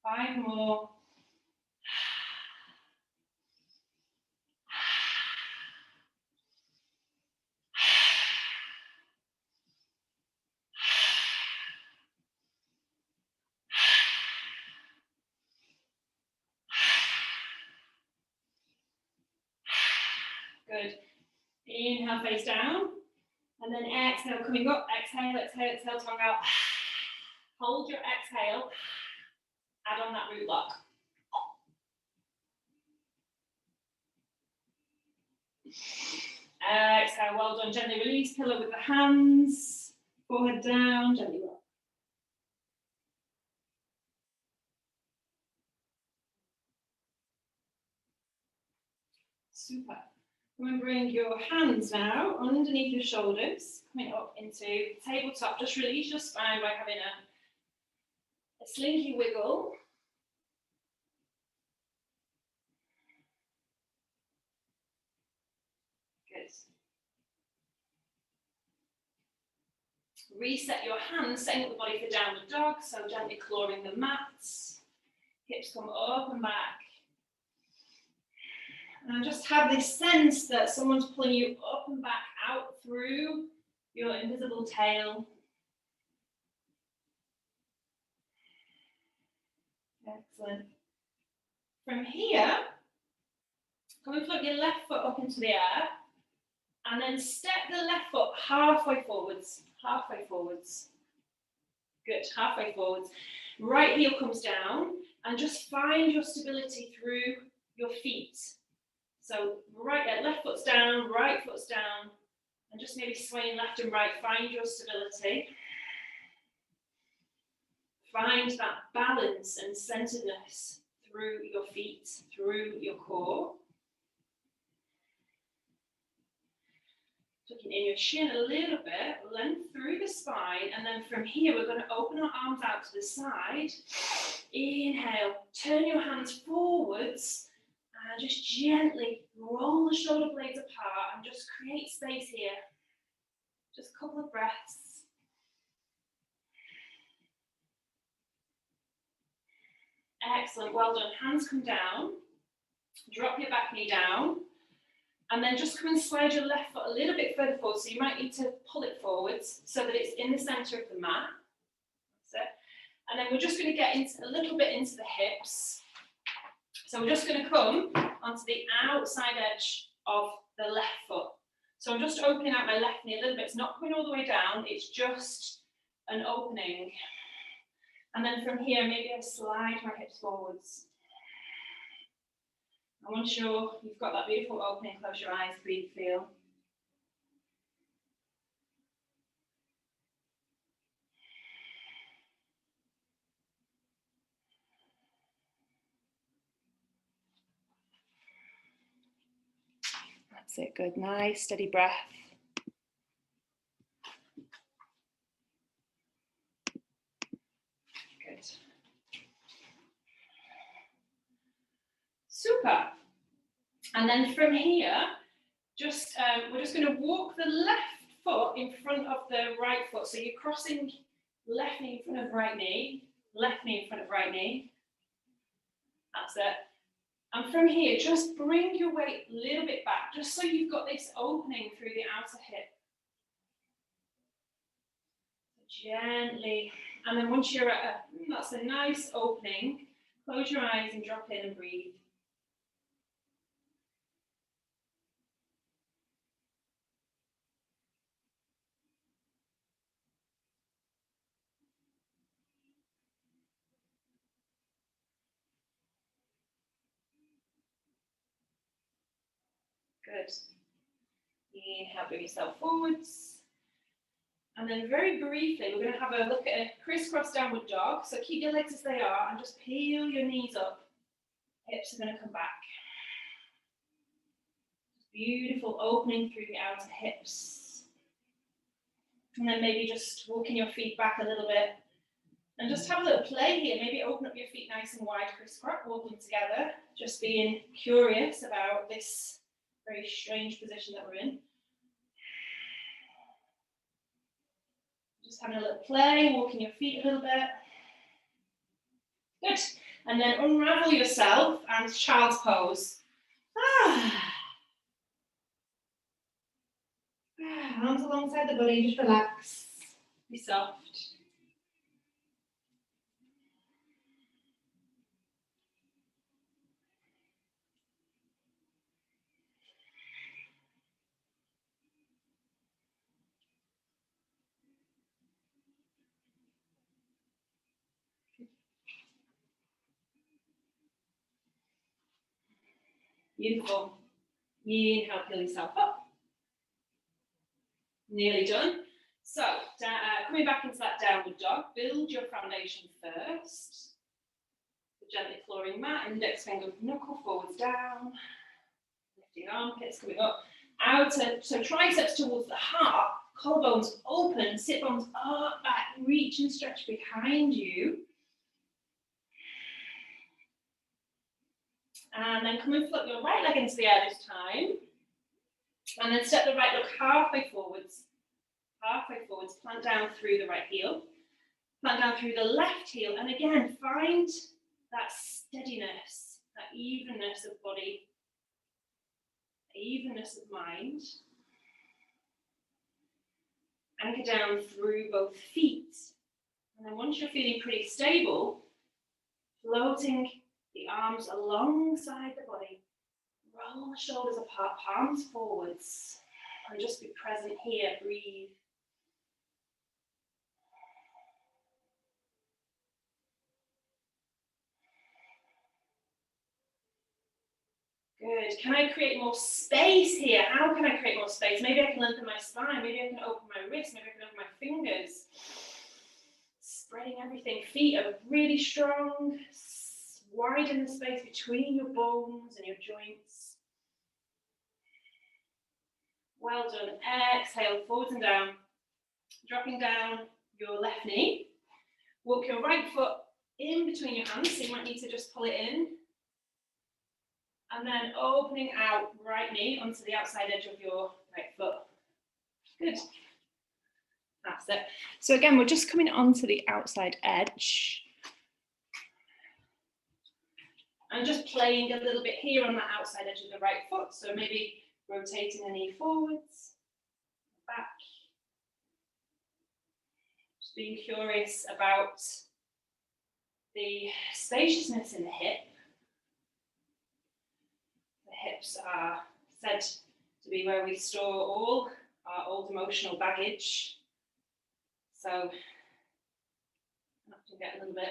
Five more. Good. Inhale, face down. And then exhale, coming up. Exhale, exhale, exhale, tongue out. Hold your exhale. Add on that root lock. Exhale, well done. Gently release, pillow with the hands. Forehead down, gently rock. Super. Come and bring your hands now underneath your shoulders, coming up into tabletop. Just release your spine by having a slinky wiggle. Good. Reset your hands, setting up the body for downward dog, so gently clawing the mats. Hips come up and back. And just have this sense that someone's pulling you up and back out through your invisible tail. Excellent. From here, come and float your left foot up into the air, and then step the left foot halfway forwards, halfway forwards. Good, halfway forwards. Right heel comes down, and just find your stability through your feet. So left foot's down, right foot's down, and just maybe swaying left and right. Find your stability. Find that balance and centeredness through your feet, through your core. Tucking in your shin a little bit, length through the spine, and then from here we're going to open our arms out to the side. Inhale, turn your hands forwards, and just gently roll the shoulder blades apart and just create space here. Just a couple of breaths. Excellent, well done. Hands come down, drop your back knee down, and then just come and slide your left foot a little bit further forward. So you might need to pull it forwards so that it's in the center of the mat. That's it. And then we're just going to get into a little bit into the hips. So we're just going to come onto the outside edge of the left foot. So I'm just opening out my left knee a little bit. It's not coming all the way down. It's just an opening. And then from here, maybe I slide my hips forwards. And once you've got that beautiful opening, close your eyes, breathe, feel. That's it, good, nice, steady breath. Good. Super. And then from here, we're just going to walk the left foot in front of the right foot. So you're crossing left knee in front of right knee, left knee in front of right knee. That's it. And from here, just bring your weight a little bit back, just so you've got this opening through the outer hip. Gently. And then once you're at that's a nice opening, close your eyes and drop in and breathe. Good. Inhale, bring yourself forwards. And then very briefly, we're going to have a look at a crisscross downward dog. So keep your legs as they are and just peel your knees up. Hips are going to come back. Beautiful opening through the outer hips. And then maybe just walking your feet back a little bit. And just have a little play here. Maybe open up your feet nice and wide, crisscross, walk them together. Just being curious about this very strange position that we're in. Just having a little play, walking your feet a little bit. Good. And then unravel yourself and child's pose. Arms alongside the body, just relax. Be soft. Beautiful. Inhale, peel yourself up. Nearly done. So, coming back into that downward dog, build your foundation first. The gently flooring mat, index finger knuckle forwards down. Lifting armpits, coming up. Outer, so triceps towards the heart, collarbones open, sit bones up, back, reach and stretch behind you. And then come and flip your right leg into the air this time. And then step the right leg halfway forwards, plant down through the right heel, plant down through the left heel, and again, find that steadiness, that evenness of body, evenness of mind. Anchor down through both feet. And then once you're feeling pretty stable, floating the arms alongside the body, roll the shoulders apart, palms forwards, and just be present here, breathe. Good. Can I create more space here? How can I create more space? Maybe I can lengthen my spine. Maybe I can open my wrists. Maybe I can open my fingers. Spreading everything. Feet are really strong. Widen the space between your bones and your joints. Well done. Exhale, forwards and down. Dropping down your left knee. Walk your right foot in between your hands. So you might need to just pull it in. And then opening out right knee onto the outside edge of your right foot. Good. That's it. So again, we're just coming onto the outside edge. And just playing a little bit here on that outside edge of the right foot. So maybe rotating the knee forwards, back. Just being curious about the spaciousness in the hip. Hips are said to be where we store all our old emotional baggage. So I have to get a little bit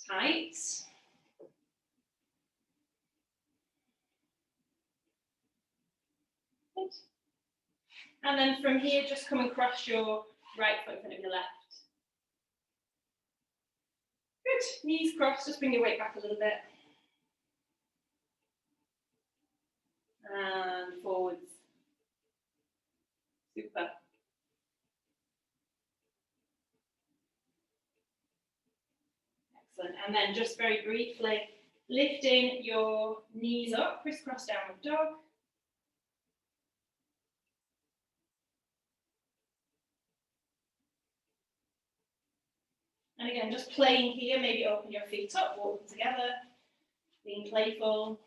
tight. Good. And then from here, just come and cross your right foot in front of your left. Good. Knees crossed, just bring your weight back a little bit. And forwards. Super. Excellent. And then just very briefly, lifting your knees up, crisscross downward dog. And again, just playing here, maybe open your feet up, walk them together, being playful.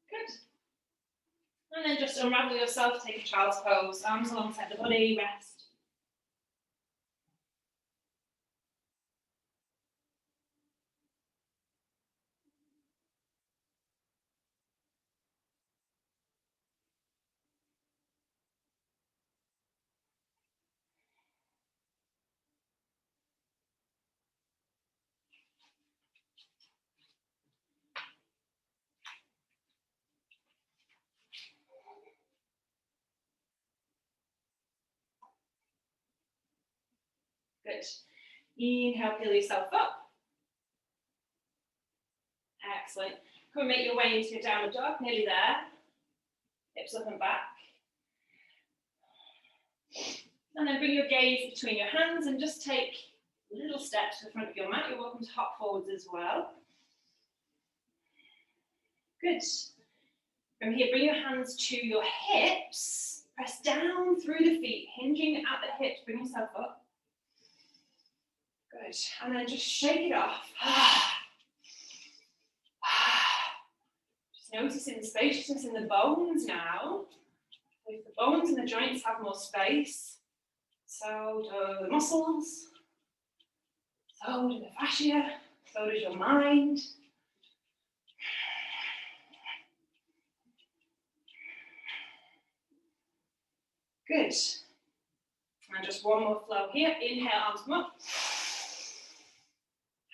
Good. And then just unravel yourself, take a child's pose, arms alongside the body, rest. Good. Inhale, peel yourself up. Excellent. Come and make your way into your downward dog, nearly there. Hips up and back. And then bring your gaze between your hands and just take little steps to the front of your mat. You're welcome to hop forwards as well. Good. From here, bring your hands to your hips. Press down through the feet, hinging at the hips. Bring yourself up. Good. And then just shake it off. Just noticing the spaciousness in the bones now. If the bones and the joints have more space, so do the muscles, so do the fascia, so does your mind. Good. And just one more flow here. Inhale, arms come up.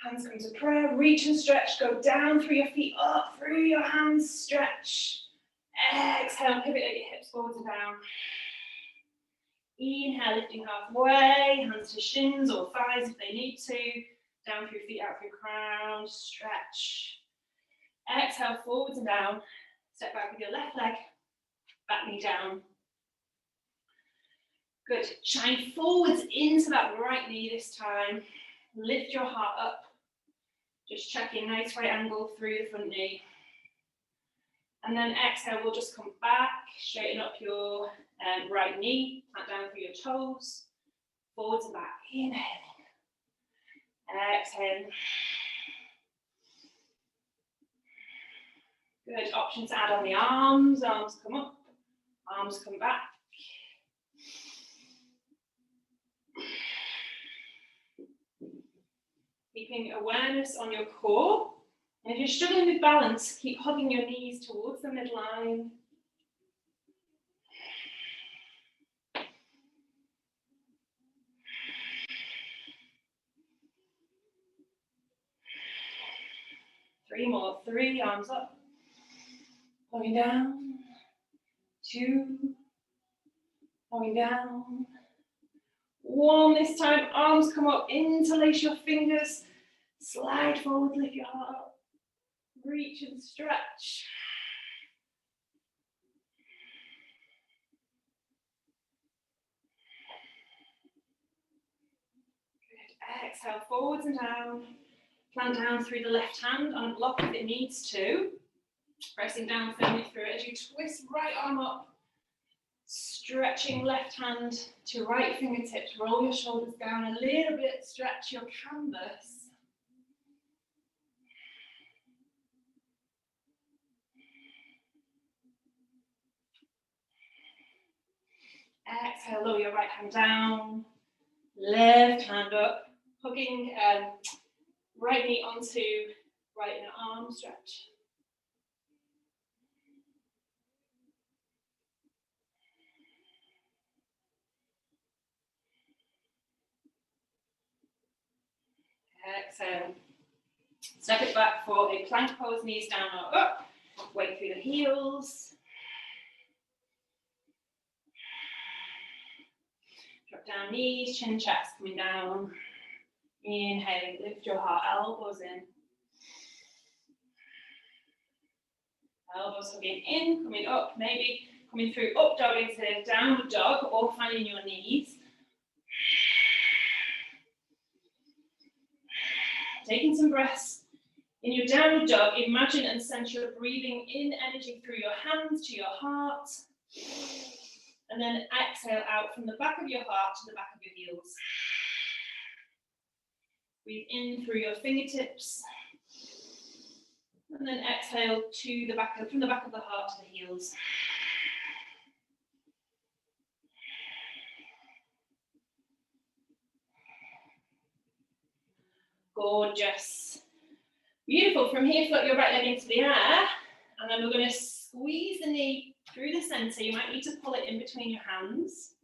Hands come to prayer. Reach and stretch. Go down through your feet, up through your hands. Stretch. Exhale, pivot at your hips forwards and down. Inhale, lifting halfway. Hands to shins or thighs if they need to. Down through your feet, out through your crown. Stretch. Exhale, forwards and down. Step back with your left leg. Back knee down. Good. Shine forwards into that right knee this time. Lift your heart up. Just checking nice right angle through the front knee. And then exhale, we'll just come back, straighten up your right knee, plant down through your toes, forwards and back. Inhaling. Exhale. Good. Option to add on the arms. Arms come up, arms come back. Keeping awareness on your core. And if you're struggling with balance, keep hugging your knees towards the midline. Three more. 3, arms up. Going down. 2. Going down. 1 this time. Arms come up. Interlace your fingers. Slide forward, lift your heart up. Reach and stretch. Good. Exhale, forwards and down. Plant down through the left hand, unblock if it needs to. Pressing down firmly through it as you twist right arm up. Stretching left hand to right fingertips. Roll your shoulders down a little bit. Stretch your canvas. Exhale, lower your right hand down, left hand up, hugging right knee onto right inner arm, stretch. Exhale. Step it back for a plank pose, knees down or up, weight through the heels. Drop down knees, chin, chest coming down. Inhaling, lift your heart, elbows in. Elbows hugging in, coming up, maybe coming through up dog into downward dog or finding your knees. Taking some breaths. In your downward dog, imagine and sense you're breathing in energy through your hands to your heart. And then exhale out from the back of your heart to the back of your heels. Breathe in through your fingertips. And then exhale to the back from the back of the heart to the heels. Gorgeous. Beautiful. From here, float your right leg into the air. And then we're going to squeeze the knee through the center. You might need to pull it in between your hands.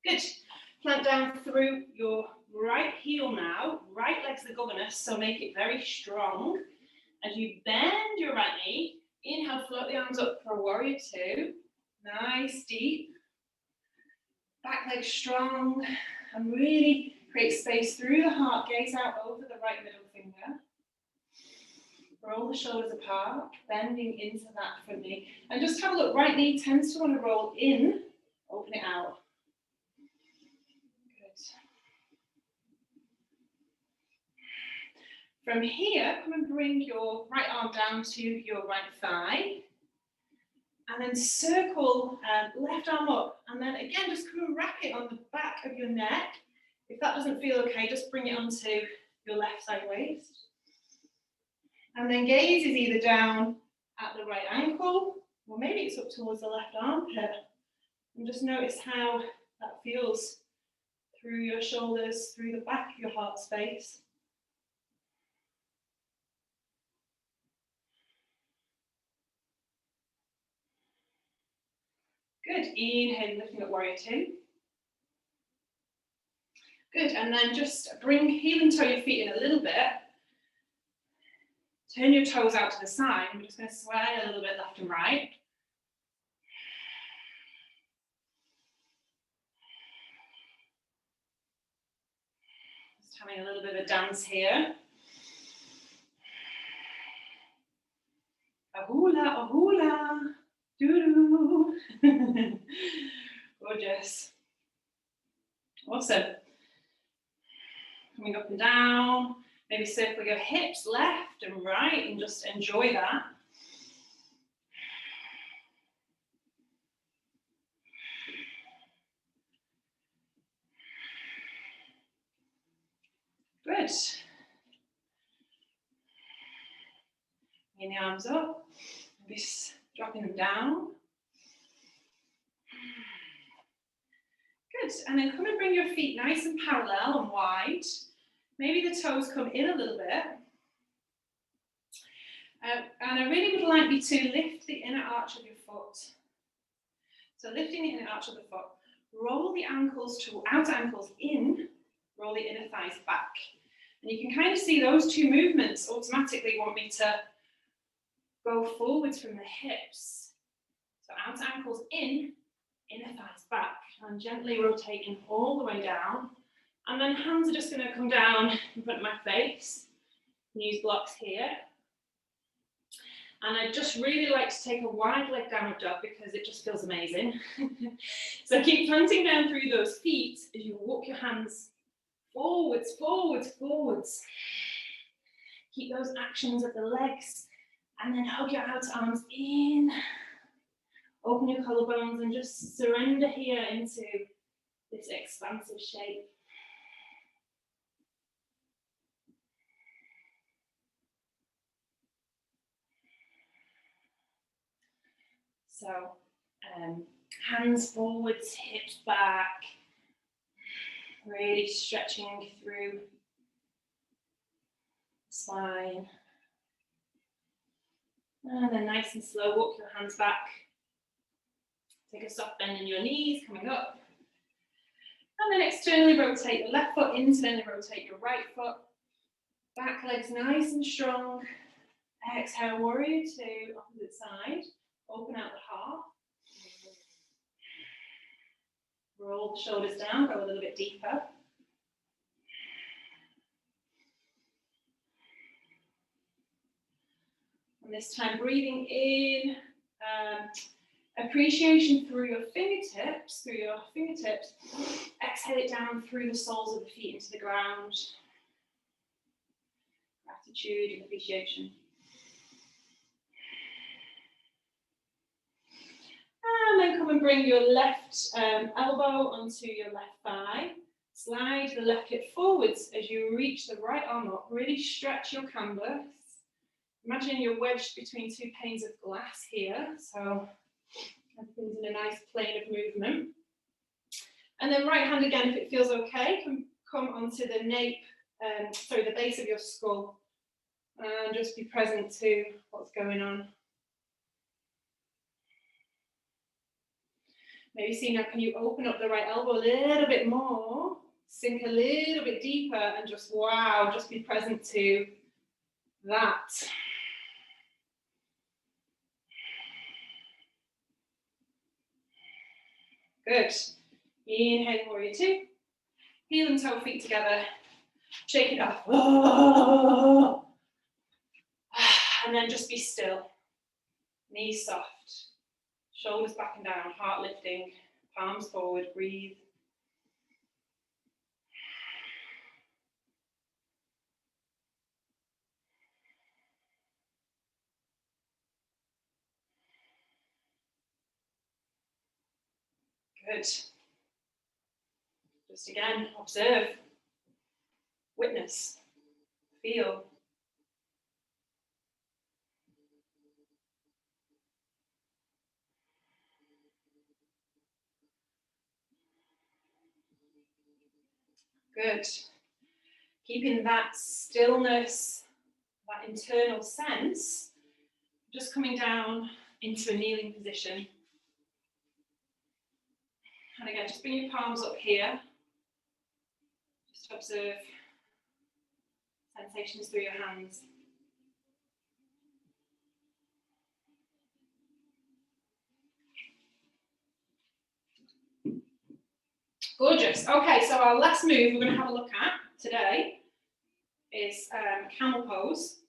Good. Plant down through your right heel now. Right leg's the governor, so make it very strong. As you bend your right knee, inhale, float the arms up for a warrior 2. Nice, deep. Back leg strong. And really create space through the heart, gaze out over the right middle finger. Roll the shoulders apart, bending into that front knee. And just have a look, right knee tends to want to roll in, open it out. Good. From here, come and bring your right arm down to your right thigh. And then circle left arm up. And then again, just come and wrap it on the back of your neck. If that doesn't feel okay, just bring it onto your left side waist. And then gaze is either down at the right ankle, or maybe it's up towards the left armpit. And just notice how that feels through your shoulders, through the back of your heart space. Good, inhale, lifting up warrior two. Good, and then just bring, heel and toe your feet in a little bit. Turn your toes out to the side. We're just going to sway a little bit left and right. Just having a little bit of a dance here. Ahula, ahula, doo-doo. Gorgeous. Awesome. Coming up and down. Maybe circle your hips left and right and just enjoy that. Good. Bring the arms up, maybe dropping them down. Good, and then come and bring your feet nice and parallel and wide. Maybe the toes come in a little bit. And I really would like you to lift the inner arch of your foot. So lifting the inner arch of the foot, roll the ankles to outer ankles in, roll the inner thighs back. And you can kind of see those two movements automatically want me to go forwards from the hips. So outer ankles in, inner thighs back. And gently rotating all the way down. And then hands are just going to come down in front of my face. Use blocks here. And I just really like to take a wide leg downward dog because it just feels amazing. So keep planting down through those feet as you walk your hands forwards, forwards, forwards. Keep those actions of the legs and then hug your outer arms in. Open your collarbones and just surrender here into this expansive shape. So hands forwards, hips back, really stretching through the spine. And then nice and slow, walk your hands back. Take a soft bend in your knees, coming up. And then externally rotate your left foot, internally rotate your right foot. Back legs nice and strong. Exhale, warrior two, opposite side. Open out the heart. Roll the shoulders down, go a little bit deeper. And this time breathing in, appreciation through your fingertips. Exhale it down through the soles of the feet into the ground. Gratitude and appreciation. And then come and bring your left elbow onto your left thigh. Slide the left hip forwards as you reach the right arm up. Really stretch your canvas. Imagine you're wedged between two panes of glass here. So everything's in a nice plane of movement. And then right hand again, if it feels okay, can come onto the nape, the base of your skull. And just be present to what's going on. Maybe see now, can you open up the right elbow a little bit more, sink a little bit deeper and just, wow, just be present to that. Good. Inhale, warrior two. Heel and toe feet together. Shake it off. Oh. And then just be still. Knees soft. Shoulders back and down. Heart lifting. Palms forward. Breathe. Good. Just again, observe, witness, feel. Good. Keeping that stillness, that internal sense, just coming down into a kneeling position. And again, just bring your palms up here. Just observe sensations through your hands. Gorgeous. Okay, so our last move we're going to have a look at today is camel pose.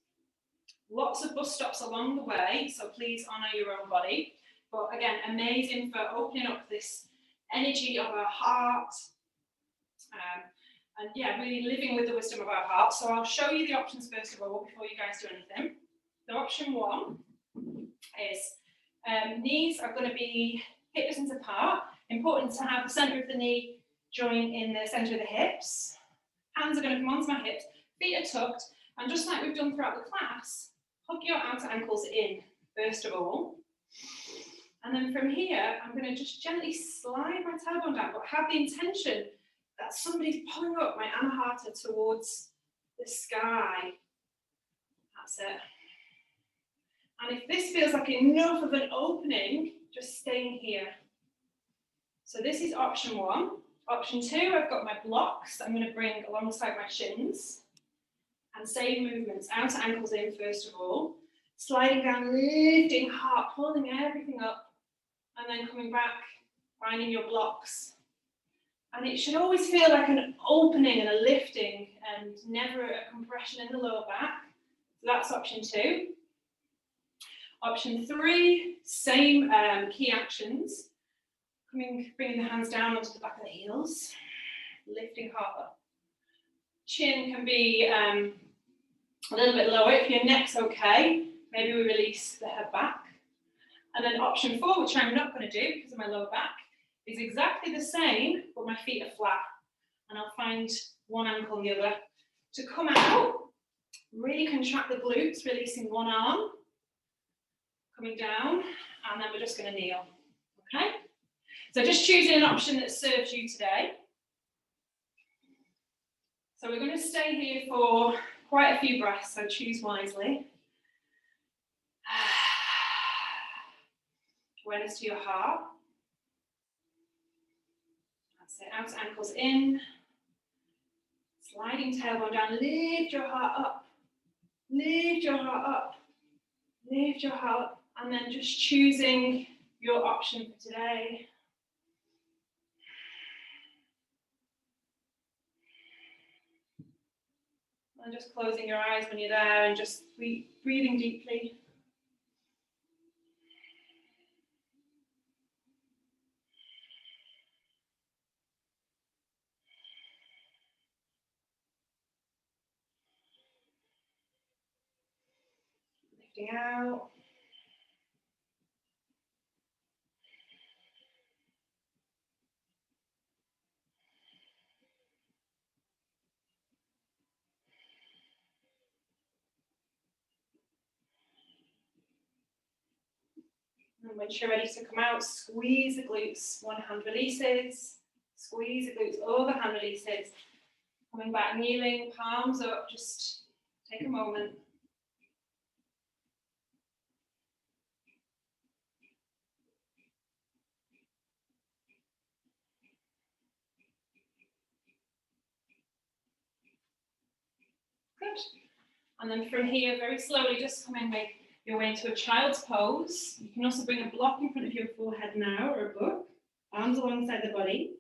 Lots of bus stops along the way, so please honour your own body. But again, amazing for opening up this energy of our heart. And yeah, really living with the wisdom of our heart. So I'll show you the options first of all before you guys do anything. So option one is knees are going to be hip distance apart. Important to have the centre of the knee join in the centre of the hips. Hands are going to come onto my hips. Feet are tucked. And just like we've done throughout the class, hug your outer ankles in first of all. And then from here, I'm going to just gently slide my tailbone down, but have the intention that somebody's pulling up my anahata towards the sky. That's it. And if this feels like enough of an opening, just staying here. So this is option one. Option two, I've got my blocks that I'm going to bring alongside my shins. And same movements, outer ankles in first of all. Sliding down, lifting heart, pulling everything up. And then coming back, finding your blocks. And it should always feel like an opening and a lifting and never a compression in the lower back. So that's option two. Option three, same key actions. Bringing the hands down onto the back of the heels. Lifting heart up. Chin can be a little bit lower. If your neck's okay, maybe we release the head back. And then option four, which I'm not going to do because of my lower back, is exactly the same, but my feet are flat. And I'll find one ankle and the other to come out. Really contract the glutes, releasing one arm. Coming down, and then we're just going to kneel. Okay? So just choosing an option that serves you today. So we're going to stay here for quite a few breaths, so choose wisely. Awareness to your heart. That's it, outer ankles in. Sliding tailbone down, lift your heart up. Lift your heart up. Lift your heart up. And then just choosing your option for today. And just closing your eyes when you're there and just breathing deeply. Lifting out. And when you're ready to come out, squeeze the glutes. One hand releases. Squeeze the glutes, other hand releases. Coming back, kneeling, palms up. Just take a moment. Good. And then from here, very slowly, just come and make your way into a child's pose. You can also bring a block in front of your forehead now, or a book. Arms alongside the body.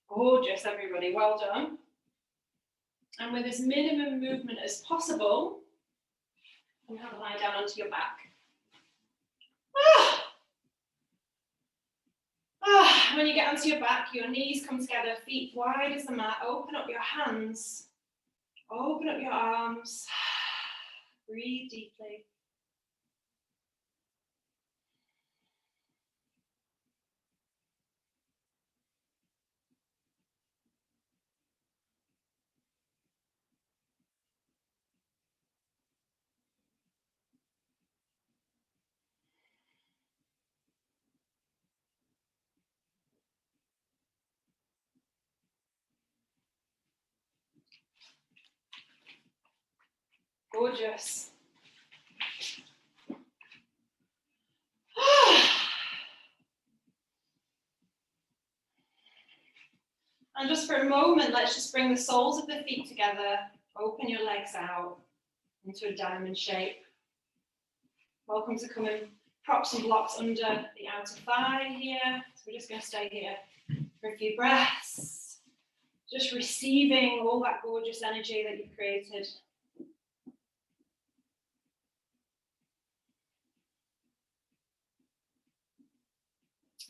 Gorgeous, everybody, well done. And with as minimum movement as possible, you have to lie down onto your back. When you get onto your back, your knees come together, feet wide as the mat. Open up your hands, open up your arms, breathe deeply. Gorgeous. And just for a moment, let's just bring the soles of the feet together. Open your legs out into a diamond shape. Welcome to come and prop some blocks under the outer thigh here. So we're just going to stay here for a few breaths. Just receiving all that gorgeous energy that you've created.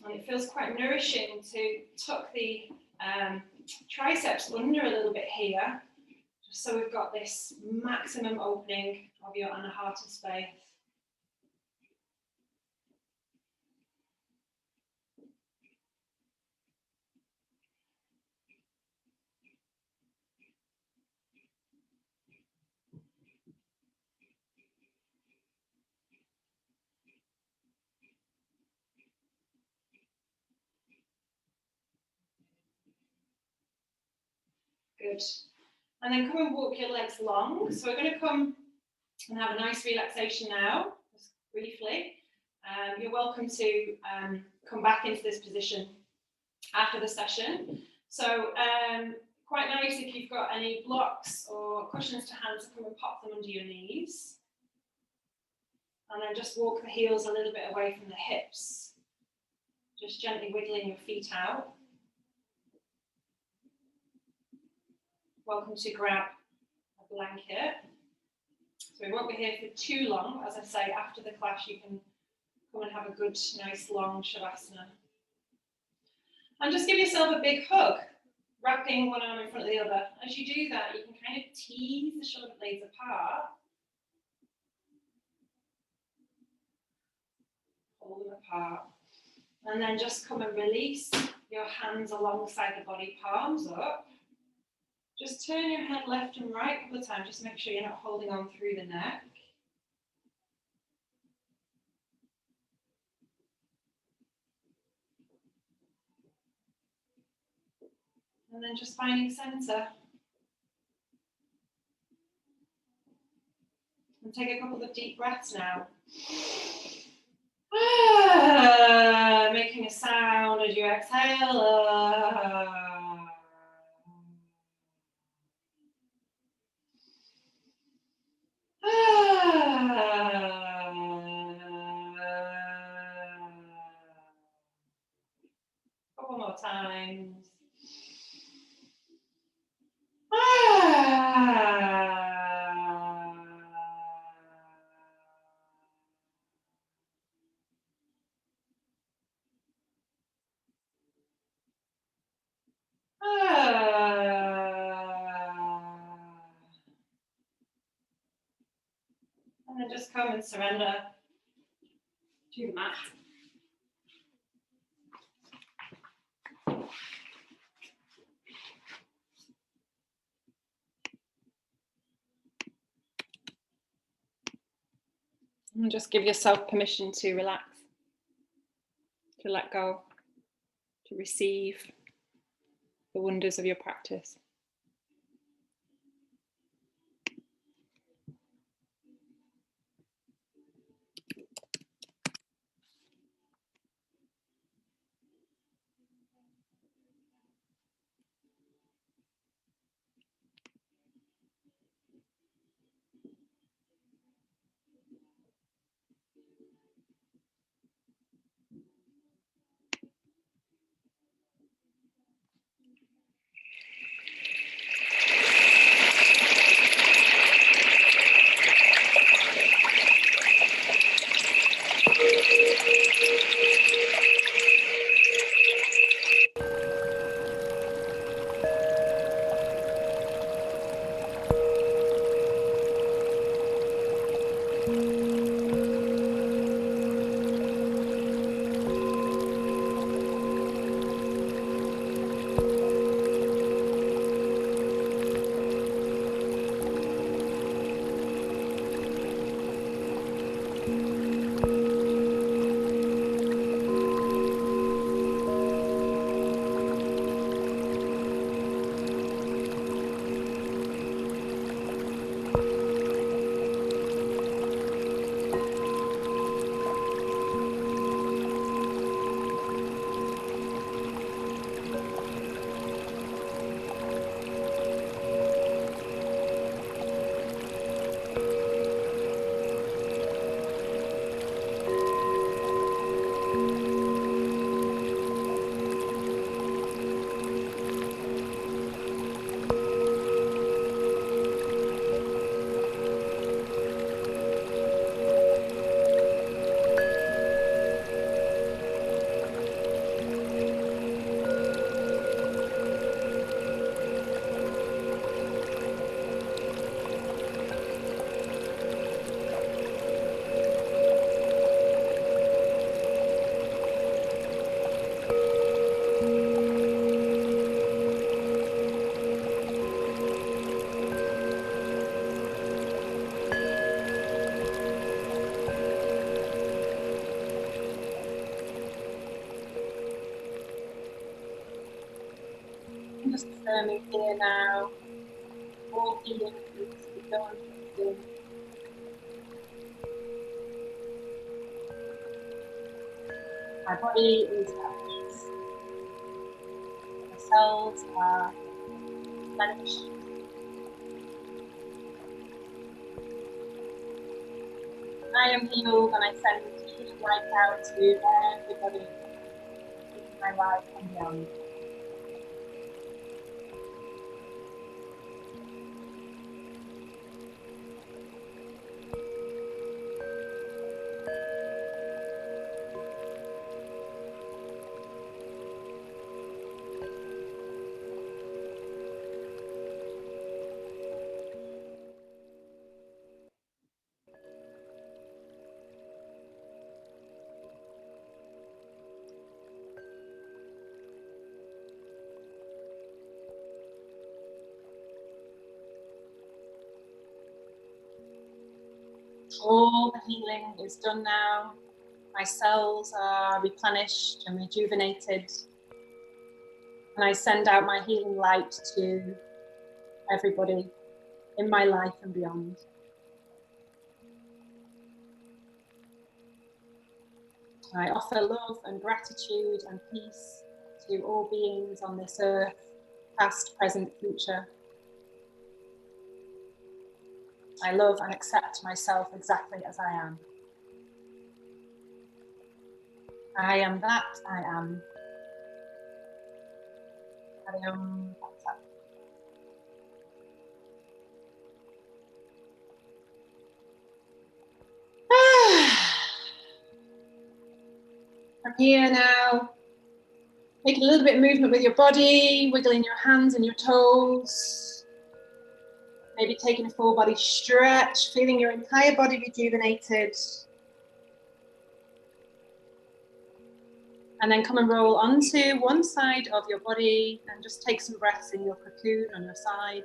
And it feels quite nourishing to tuck the triceps under a little bit here, just so we've got this maximum opening of your anahata space. Good. And then come and walk your legs long. So we're going to come and have a nice relaxation now, just briefly. You're welcome to come back into this position after the session. So quite nice if you've got any blocks or cushions to hand to come and pop them under your knees. And then just walk the heels a little bit away from the hips. Just gently wiggling your feet out. Welcome to grab a blanket. So we won't be here for too long. As I say, after the class, you can come and have a good, nice, long shavasana. And just give yourself a big hug, wrapping one arm in front of the other. As you do that, you can kind of tease the shoulder blades apart. Pull them apart. And then just come and release your hands alongside the body, palms up. Just turn your head left and right a couple of times. Just make sure you're not holding on through the neck. And then just finding center. And take a couple of deep breaths now. Making a sound as you exhale. Couple more times. And then just come and surrender to the mat. And just give yourself permission to relax, to let go, to receive the wonders of your practice. just affirming here now, all healing needs to be done within. My body is at peace. My cells are replenished. I am healed, and I send healing light out to everybody in my life and beyond. All the healing is done now. My cells are replenished and rejuvenated. And I send out my healing light to everybody in my life and beyond. I offer love and gratitude and peace to all beings on this earth, past, present, future. I love and accept myself exactly as I am. I am that I am. I am Hatha. From here now, making a little bit of movement with your body, wiggling your hands and your toes. Maybe taking a full body stretch, feeling your entire body rejuvenated. And then come and roll onto one side of your body and just take some breaths in your cocoon on your side.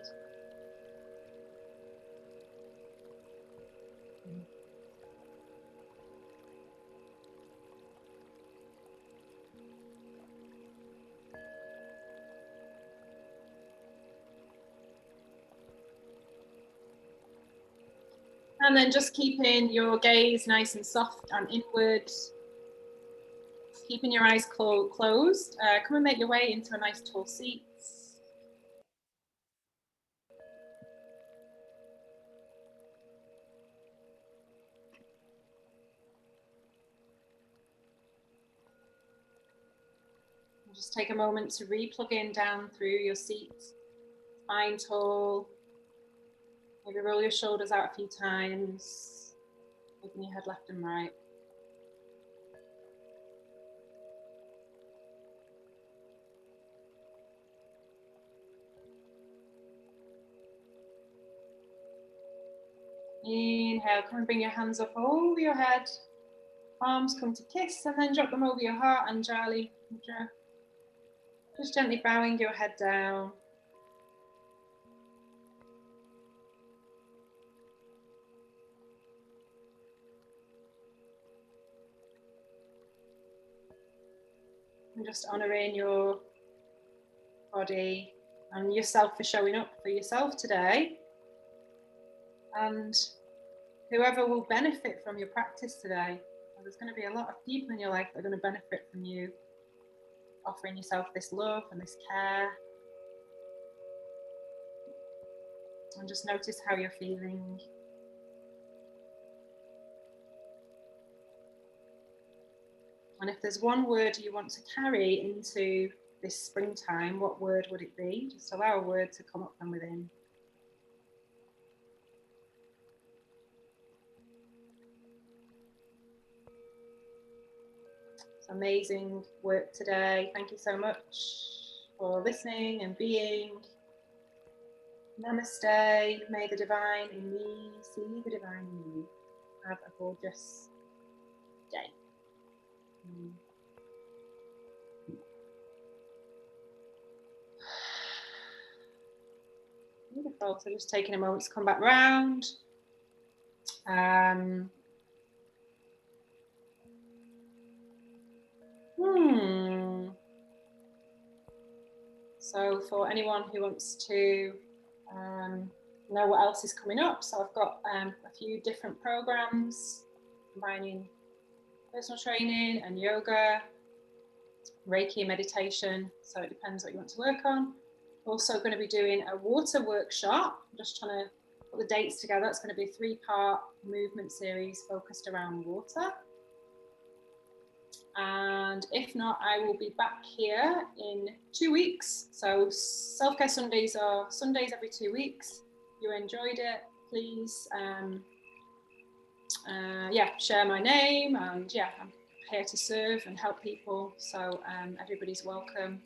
And then just keeping your gaze nice and soft and inward. Keeping your eyes closed. Come and make your way into a nice tall seat. And just take a moment to re-plug in down through your seat. Spine tall. Maybe roll your shoulders out a few times. Moving your head left and right. Inhale, come and bring your hands up over your head. Arms come to kiss and then drop them over your heart, Anjali Mudra. Just gently bowing your head down. And just honouring your body and yourself for showing up for yourself today. And whoever will benefit from your practice today. There's going to be a lot of people in your life that are going to benefit from you offering yourself this love and this care. And just notice how you're feeling. And if there's one word you want to carry into this springtime, what word would it be? Just allow a word to come up from within. Amazing work today. Thank you so much for listening and being. Namaste. May the divine in me see the divine in you. Have a gorgeous day. Beautiful. So just taking a moment to come back round. So for anyone who wants to know what else is coming up, so I've got a few different programs combining personal training and yoga, Reiki, meditation, so it depends what you want to work on. Also going to be doing a water workshop. I'm just trying to put the dates together. It's going to be a 3-part movement series focused around water. And if not, I will be back here in 2 weeks. So Self-Care Sundays are Sundays every 2 weeks. If you enjoyed it, please share my name, and I'm here to serve and help people, so everybody's welcome.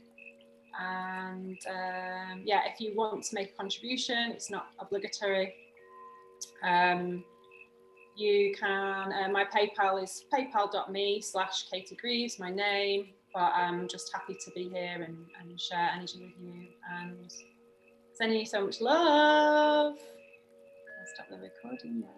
And if you want to make a contribution, it's not obligatory. You can, my PayPal is paypal.me/Katie Greaves, my name, but I'm just happy to be here and share energy with you and sending you so much love. I'll stop the recording now.